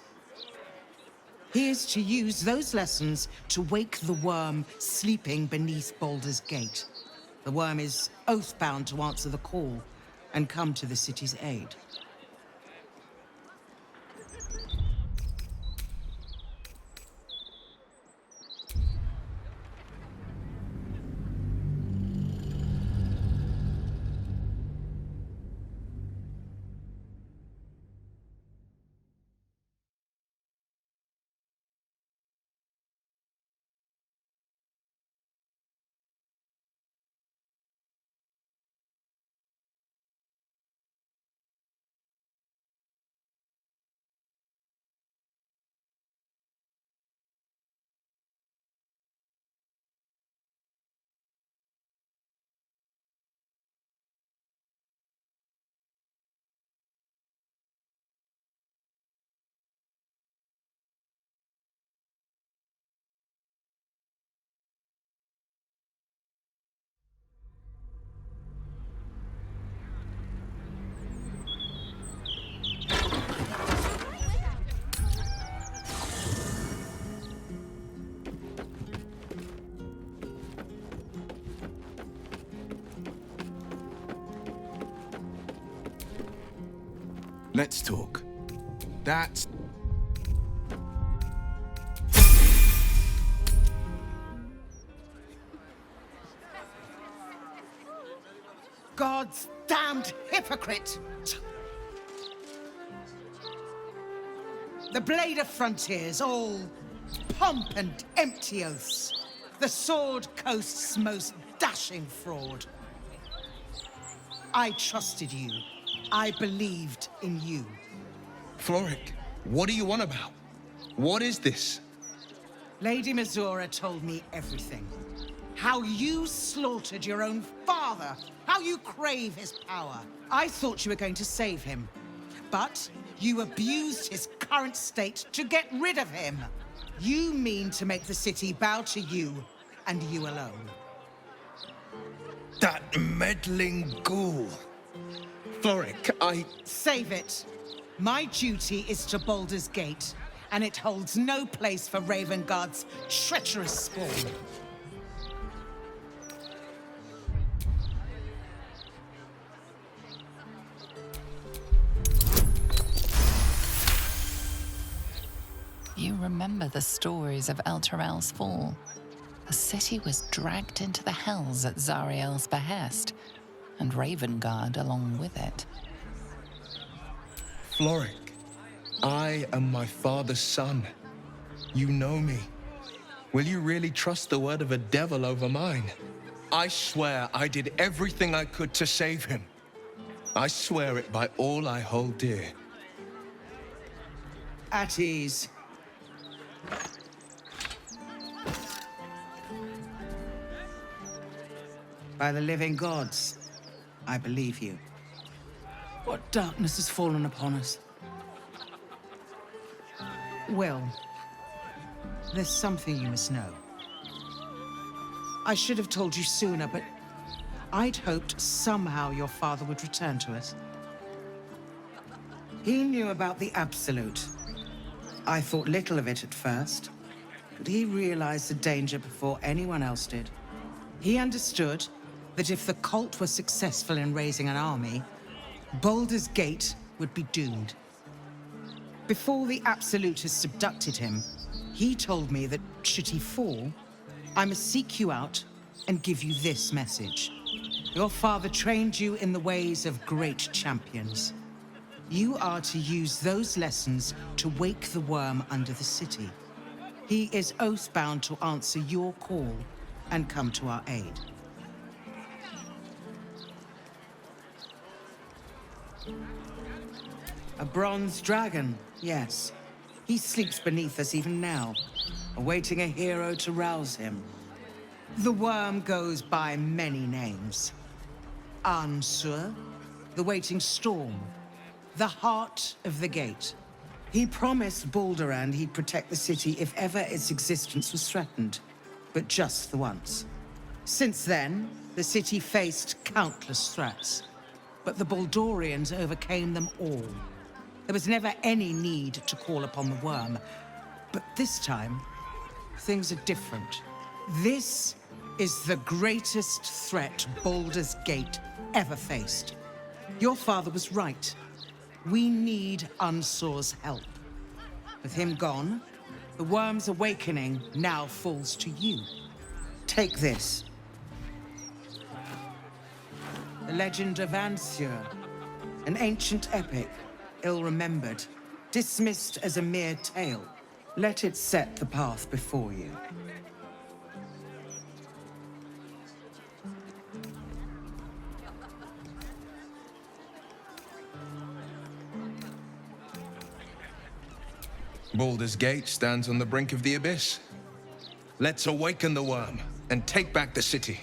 He is to use those lessons to wake the worm sleeping beneath Baldur's Gate. The worm is oath-bound to answer the call and come to the city's aid. Let's talk. That's... God's damned hypocrite! The blade of frontiers, all pomp and empty oaths. The Sword Coast's most dashing fraud. I trusted you. I believed in you. Floric, what are you on about? What is this? Lady Mizora told me everything. How you slaughtered your own father. How you crave his power. I thought you were going to save him. But you abused his current state to get rid of him. You mean to make the city bow to you, and you alone. That meddling ghoul. Floric, Save it. My duty is to Baldur's Gate, and it holds no place for Ravengard's treacherous spawn. You remember the stories of Elturel's fall. The city was dragged into the hells at Zariel's behest, and Ravengard along with it. Floric, I am my father's son. You know me. Will you really trust the word of a devil over mine? I swear I did everything I could to save him. I swear it by all I hold dear. At ease. By the living gods, I believe you. What darkness has fallen upon us? Well, there's something you must know. I should have told you sooner, but I'd hoped somehow your father would return to us. He knew about the Absolute. I thought little of it at first, but he realized the danger before anyone else did. He understood that if the cult were successful in raising an army, Baldur's Gate would be doomed. Before the Absolutists abducted him, he told me that should he fall, I must seek you out and give you this message. Your father trained you in the ways of great champions. You are to use those lessons to wake the worm under the city. He is oath-bound to answer your call and come to our aid. A bronze dragon, yes. He sleeps beneath us even now, awaiting a hero to rouse him. The worm goes by many names. Ansur, the waiting storm, the heart of the gate. He promised Baldur he'd protect the city if ever its existence was threatened, but just the once. Since then, the city faced countless threats, but the Baldurians overcame them all. There was never any need to call upon the worm, but this time, things are different. This is the greatest threat Baldur's Gate ever faced. Your father was right. We need Unsur's help. With him gone, the worm's awakening now falls to you. Take this. The legend of Ansur, an ancient epic, ill-remembered, dismissed as a mere tale. Let it set the path before you. Baldur's Gate stands on the brink of the abyss. Let's awaken the worm and take back the city.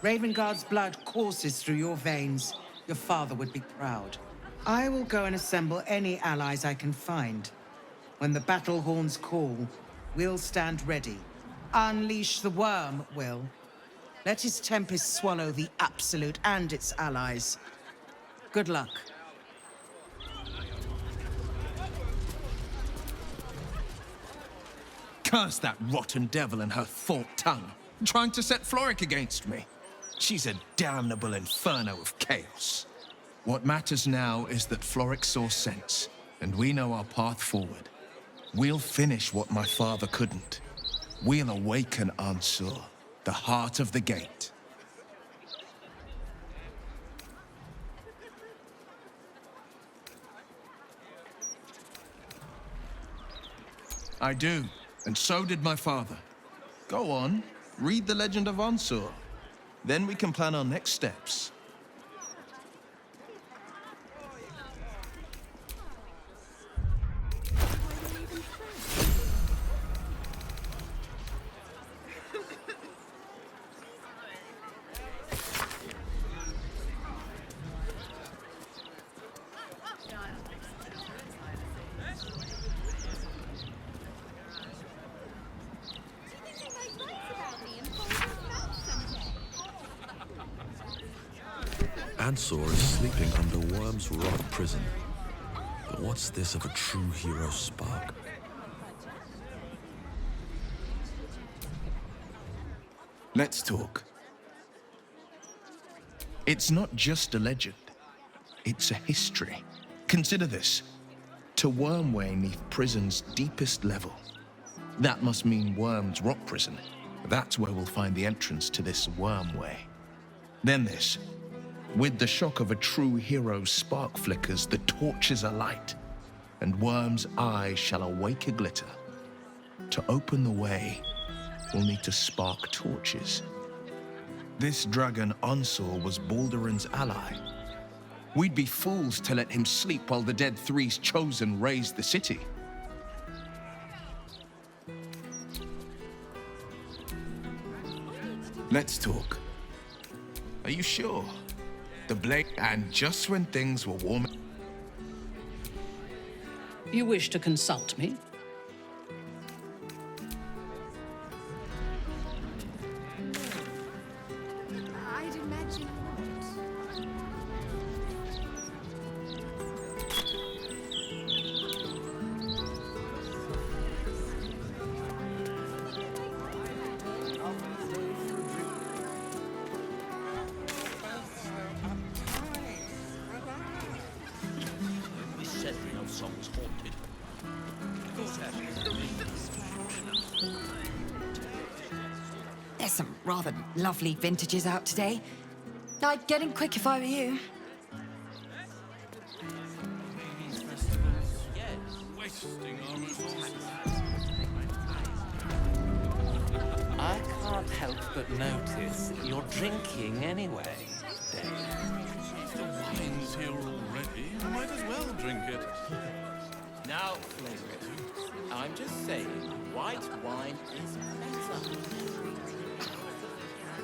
Ravengard's blood courses through your veins. Your father would be proud. I will go and assemble any allies I can find. When the battle horns call, we'll stand ready. Unleash the worm, Will. Let his tempest swallow the Absolute and its allies. Good luck. Curse that rotten devil and her forked tongue, trying to set Floric against me. She's a damnable inferno of chaos. What matters now is that Floric saw sense, and we know our path forward. We'll finish what my father couldn't. We'll awaken Ansur, the heart of the gate. I do, and so did my father. Go on, read the legend of Ansur. Then we can plan our next steps. Ansur is sleeping under Worm's Rock prison. The What's this of a true hero spark? Let's talk. It's not just a legend. It's a history. Consider this. To Wormway neath prison's deepest level. That must mean Worm's rock prison. That's where we'll find the entrance to this Wormway. Then this. With the shock of a true hero's spark flickers, the torches alight, and Worm's eye shall awake a glitter. To open the way, we'll need to spark torches. This dragon Onsor was Baldur's ally. We'd be fools to let him sleep while the Dead Three's chosen raised the city. Let's talk. Are you sure? The blade, and just when things were warm. You wish to consult me? I'd imagine We said no song was haunted. There's some rather lovely vintages out today. I'd get in quick if I were you. I can't help but notice you're drinking anyway, Dave. The wine's here already. I might as well drink it. Now, Flagrant, I'm just saying, white wine is better.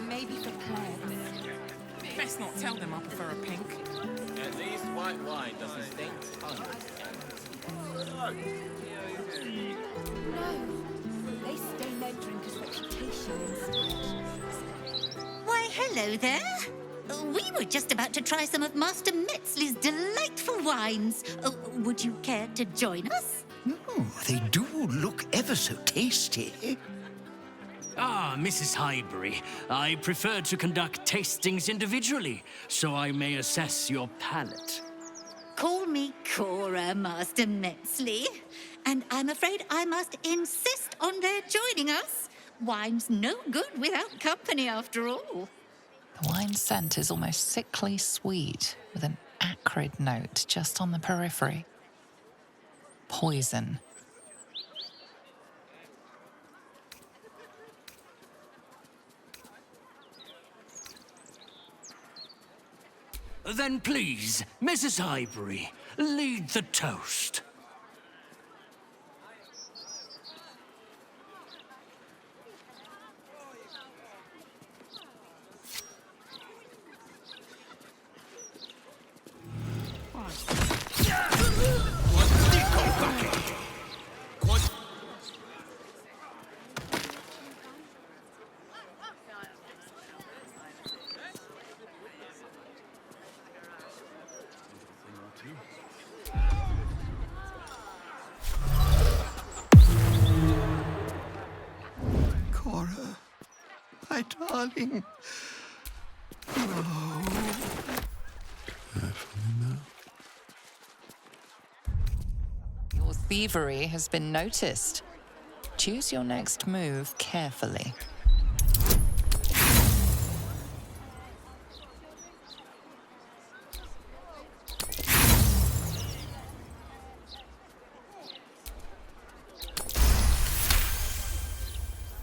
Maybe for Claire. Best not tell them I prefer a pink. At least white wine doesn't stink tons. no. They stain their drinkers' reputation. Why, hello there. We were just about to try some of Master Metzley's delightful wines. Would you care to join us? They do look ever so tasty. Ah, Mrs. Highbury, I prefer to conduct tastings individually, so I may assess your palate. Call me Cora, Master Metzley. And I'm afraid I must insist on their joining us. Wine's no good without company, after all. The wine scent is almost sickly sweet, with an acrid note just on the periphery. Poison. Then please, Mrs. Highbury, lead the toast. Cora, my darling. Oh. Your thievery has been noticed. Choose your next move carefully.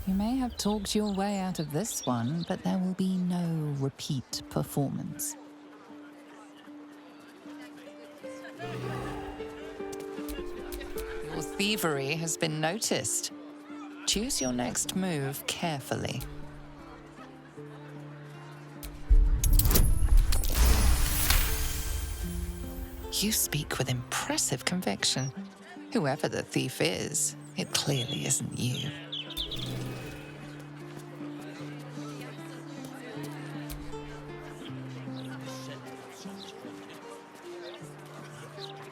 You may have talked your way out of this one, but there will be no repeat performance. Your thievery has been noticed. Choose your next move carefully. You speak with impressive conviction. Whoever the thief is, it clearly isn't you.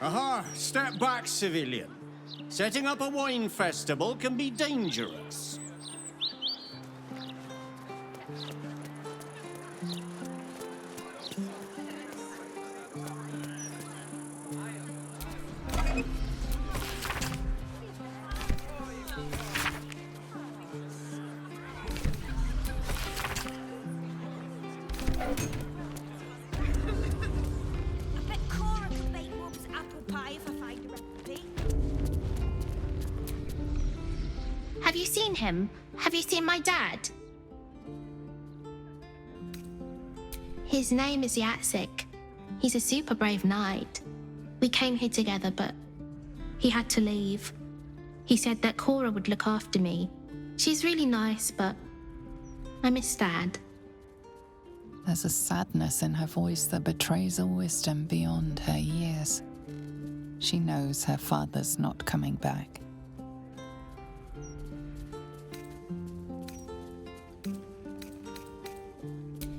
Aha! Step back, civilian. Setting up a wine festival can be dangerous. Have you seen him? Have you seen my dad? His name is Yatsik. He's a super brave knight. We came here together, but he had to leave. He said that Cora would look after me. She's really nice, but I miss Dad. There's a sadness in her voice that betrays a wisdom beyond her years. She knows her father's not coming back.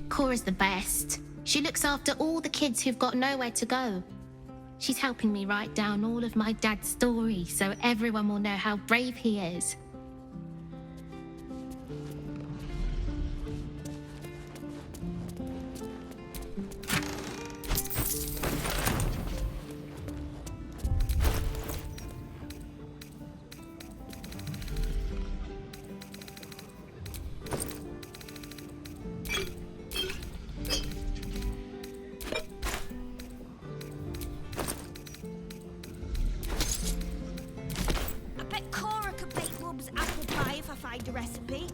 Cora's the best. She looks after all the kids who've got nowhere to go. She's helping me write down all of my dad's stories so everyone will know how brave he is. Find a recipe.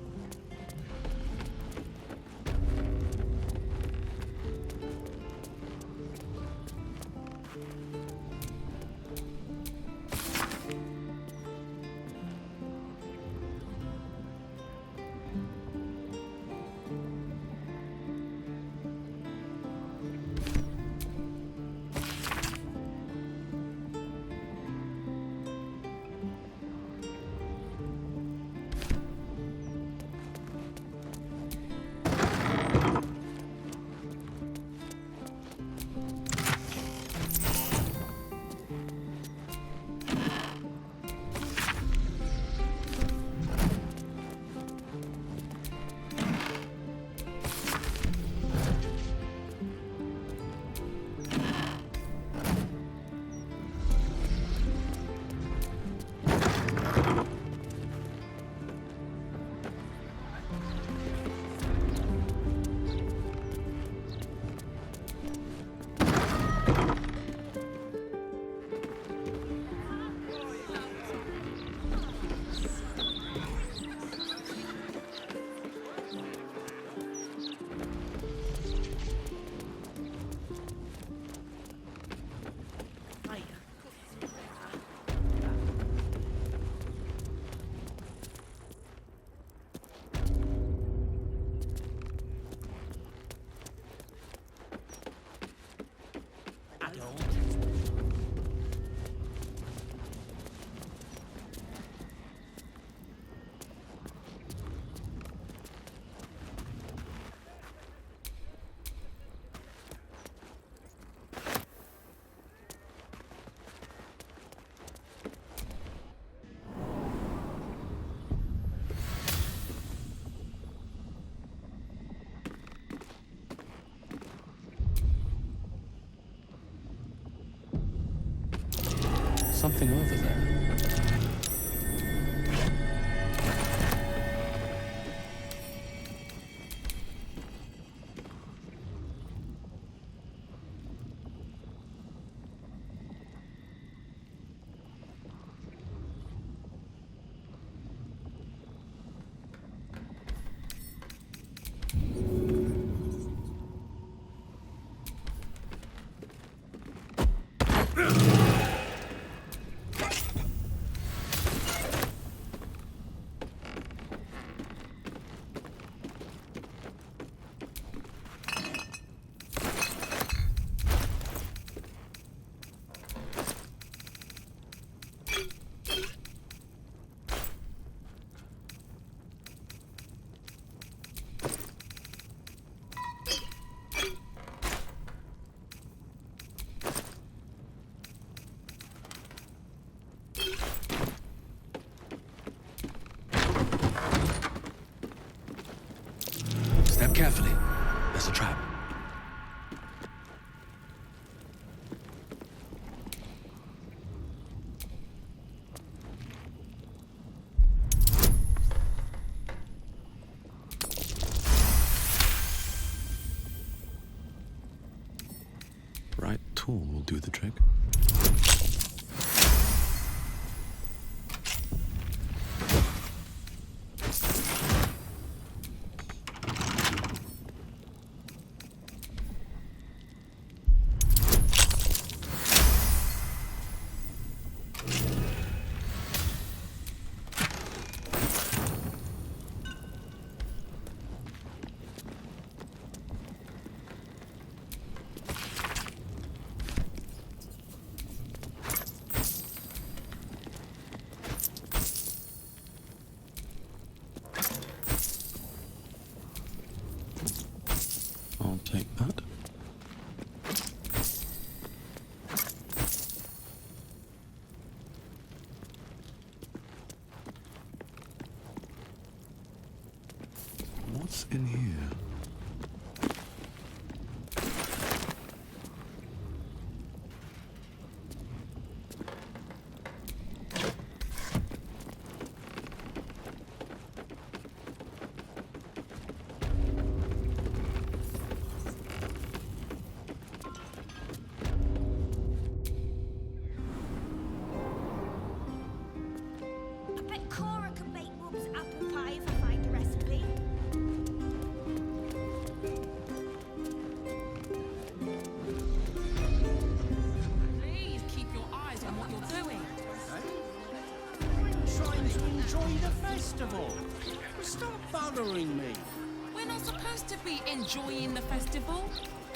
Something over there. Step carefully. There's a trap. Right tool will do the trick. I'll take that. What's in here? I bet Cora can make Mum's apple pie if I find a recipe. Please keep your eyes on what you're doing. Trying to enjoy the festival. Stop bothering me. We're not supposed to be enjoying the festival.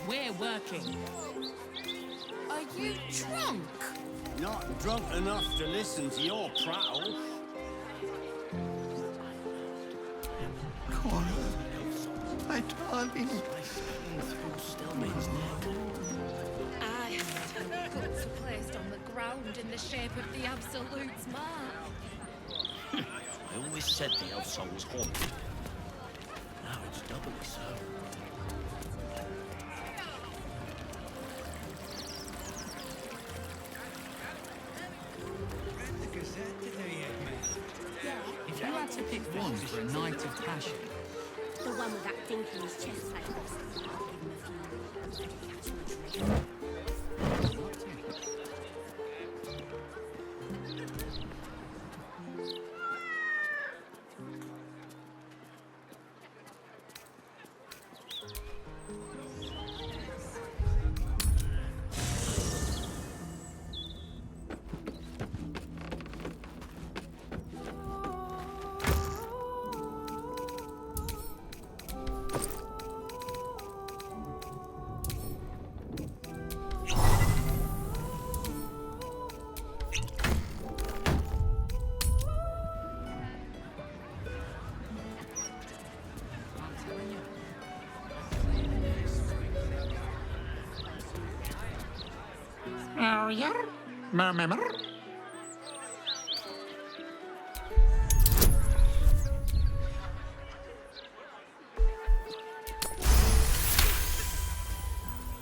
We're working. Are you drunk? Not drunk enough to listen to your prattle. Cora, my darling. I have guts placed on the ground in the shape of the Absolute's mark. I always said the elf soul was haunted. Now it's doubly so. If you had to pick one for a night of passion, The one with that dink in his chest like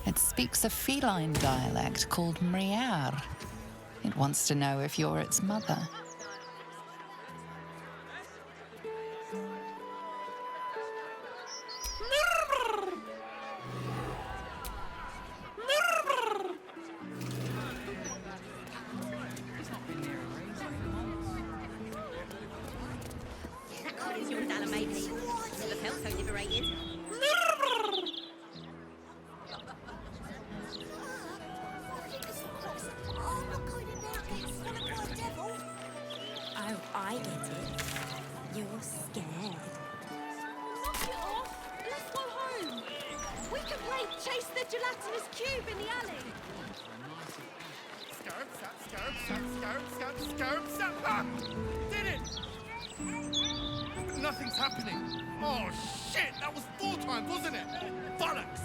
It speaks a feline dialect called Mriar. It wants to know if you're its mother. that Colin's your Dalla maybe. Never felt so liberated. Oh, I get it. You're scared. Knock it off. Let's go home. We can play Chase the Gelatinous Cube in the alley. Ah! Did it! Nothing's happening. Oh, shit! That was 4 times, wasn't it? Bollocks!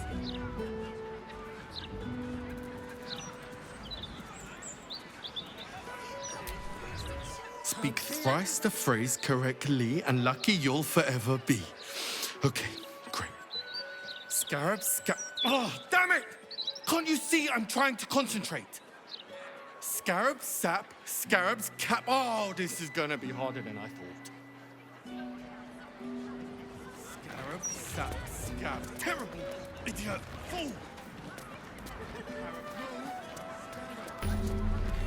Speak thrice the phrase correctly, and lucky you'll forever be. Okay, great. Scarab, oh, damn it! Can't you see I'm trying to concentrate? Scarab, sap, scarabs, cap. Oh, this is gonna be harder than I thought. Scarab, sap, scab. Terrible, idiot, fool!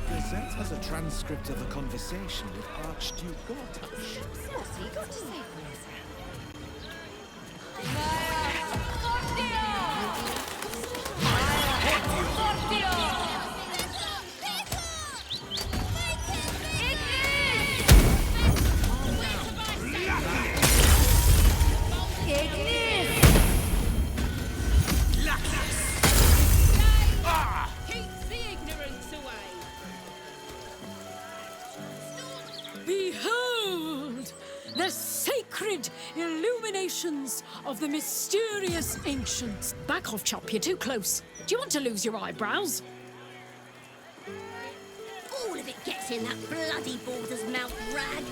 Gazette has a transcript of a conversation with Archduke Gortash. What's he got to say for himself? Behold! The sacred illuminations of the mysterious ancients. Back off, Chop, you're too close. Do you want to lose your eyebrows? All of it gets in that bloody Baldur's mouth rag.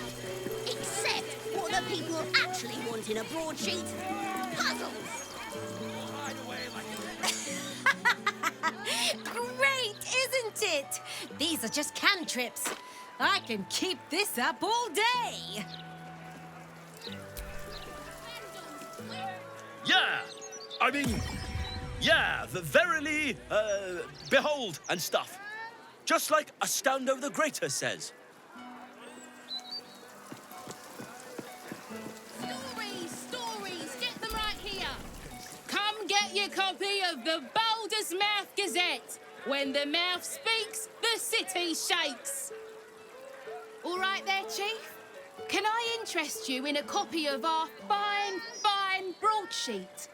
Except what the people actually want in a broadsheet. Puzzles! Great, isn't it? These are just cantrips. I can keep this up all day. Yeah! I mean, yeah, verily, behold and stuff. Just like Astondo the Greater says. Stories, get them right here. Come get your copy of the Baldur's Mouth Gazette. When the mouth speaks, the city shakes. All right there, Chief? Can I interest you in a copy of our fine broadsheet?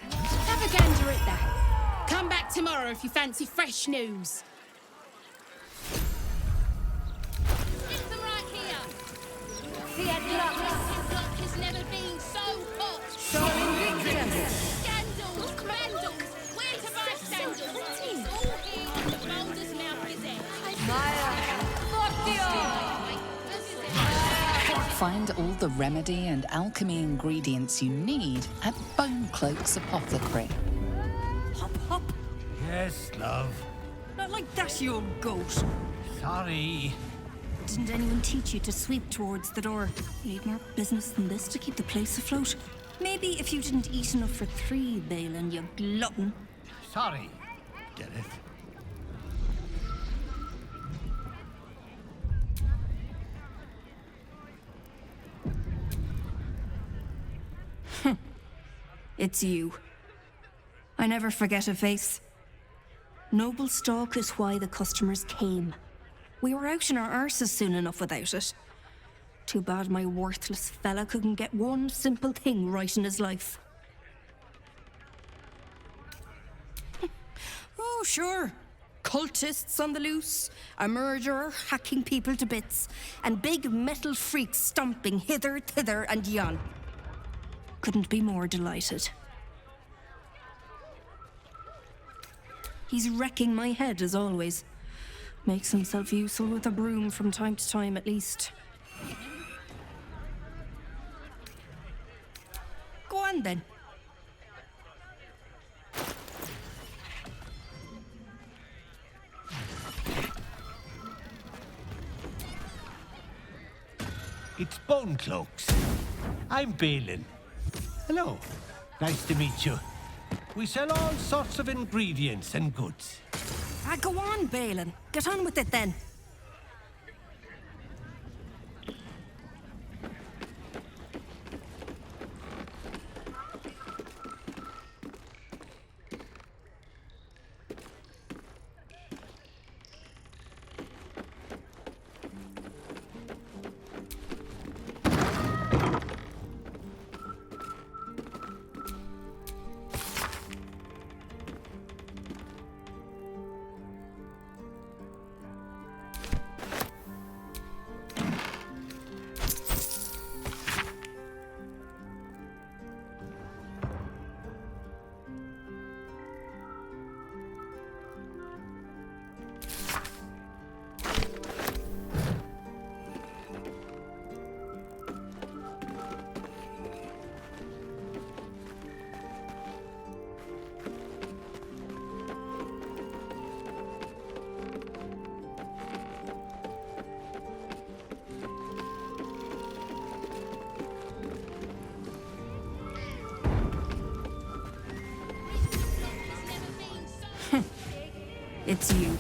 Have a gander at that. Come back tomorrow if you fancy fresh news. Get them right here. His luck has never been so hot. Scandals, vandals, where to buy sandals. It's all here on the Baldur's Mouth Gazette. Find all the remedy and alchemy ingredients you need at Bonecloak's Apothecary. Hop, hop. Yes, love. Not like that's your goat. Sorry. Didn't anyone teach you to sweep towards the door? You need more business than this to keep the place afloat. Maybe if you didn't eat enough for 3, Balin, you glutton. Sorry. Get it? It's you. I never forget a face. Noble stock is why the customers came. We were out in our arses soon enough without it. Too bad my worthless fella couldn't get one simple thing right in his life. Oh, sure. Cultists on the loose, a murderer hacking people to bits, and big metal freaks stomping hither, thither, and yon. Couldn't be more delighted. He's wrecking my head as always. Makes himself useful with a broom from time to time at least. Go on then. It's Bonecloaks. I'm Balin. Hello. Nice to meet you. We sell all sorts of ingredients and goods. Go on, Balin. Get on with it then. It's you.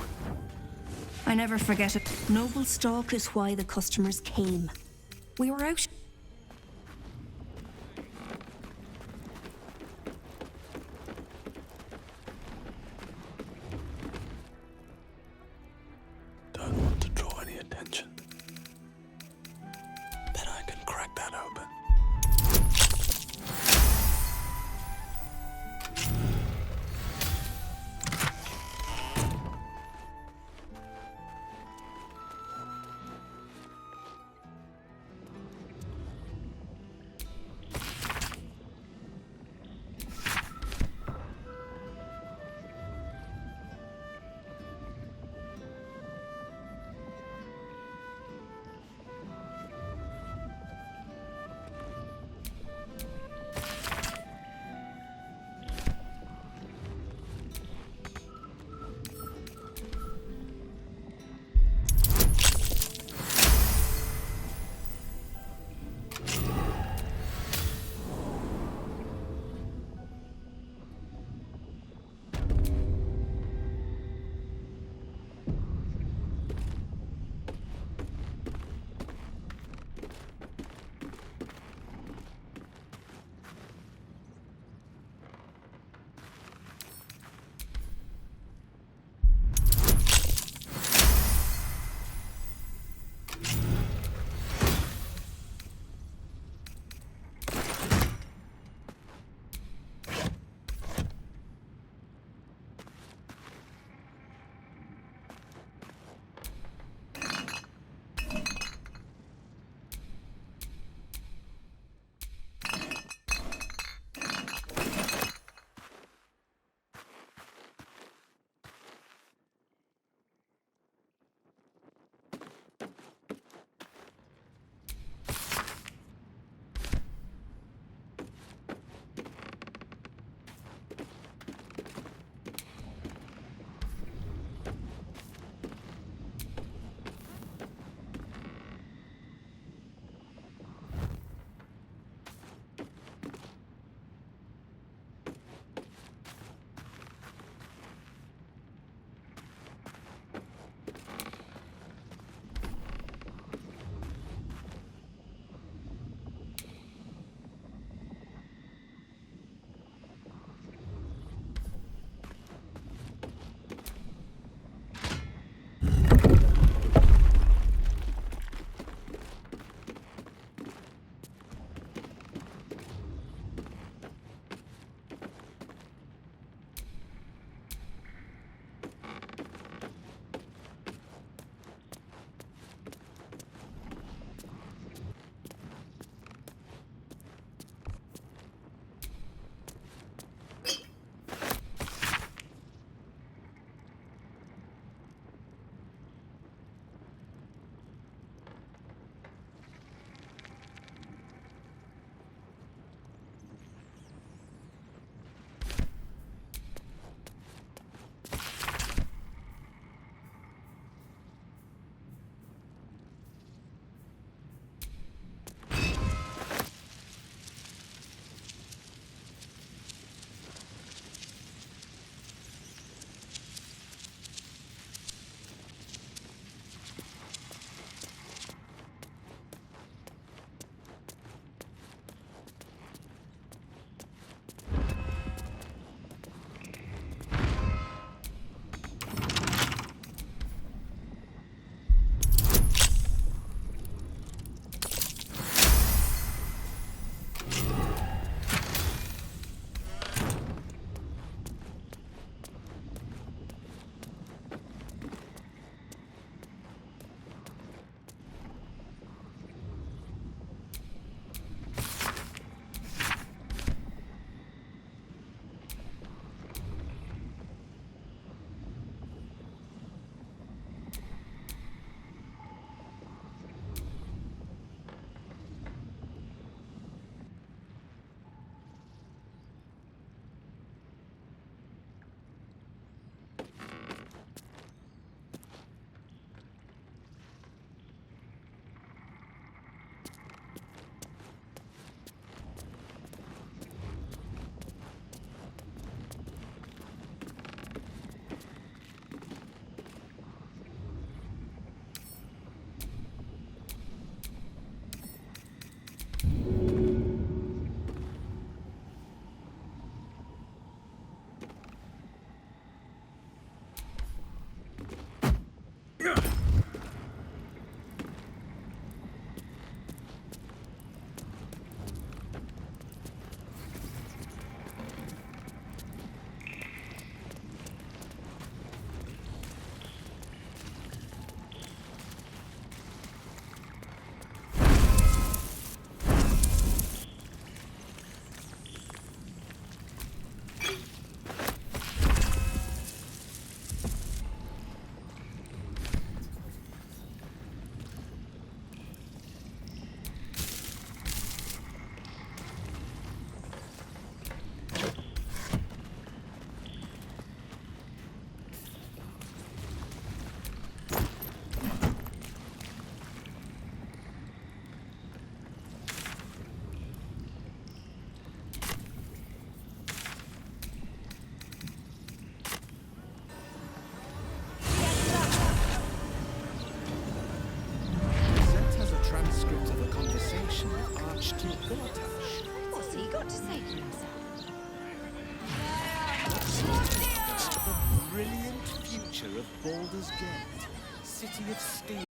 I never forget it. Noble stock is why the customers came. We were out. Don't want to draw any attention. Bet I can crack that open. of Baldur's Gate, City of Steel.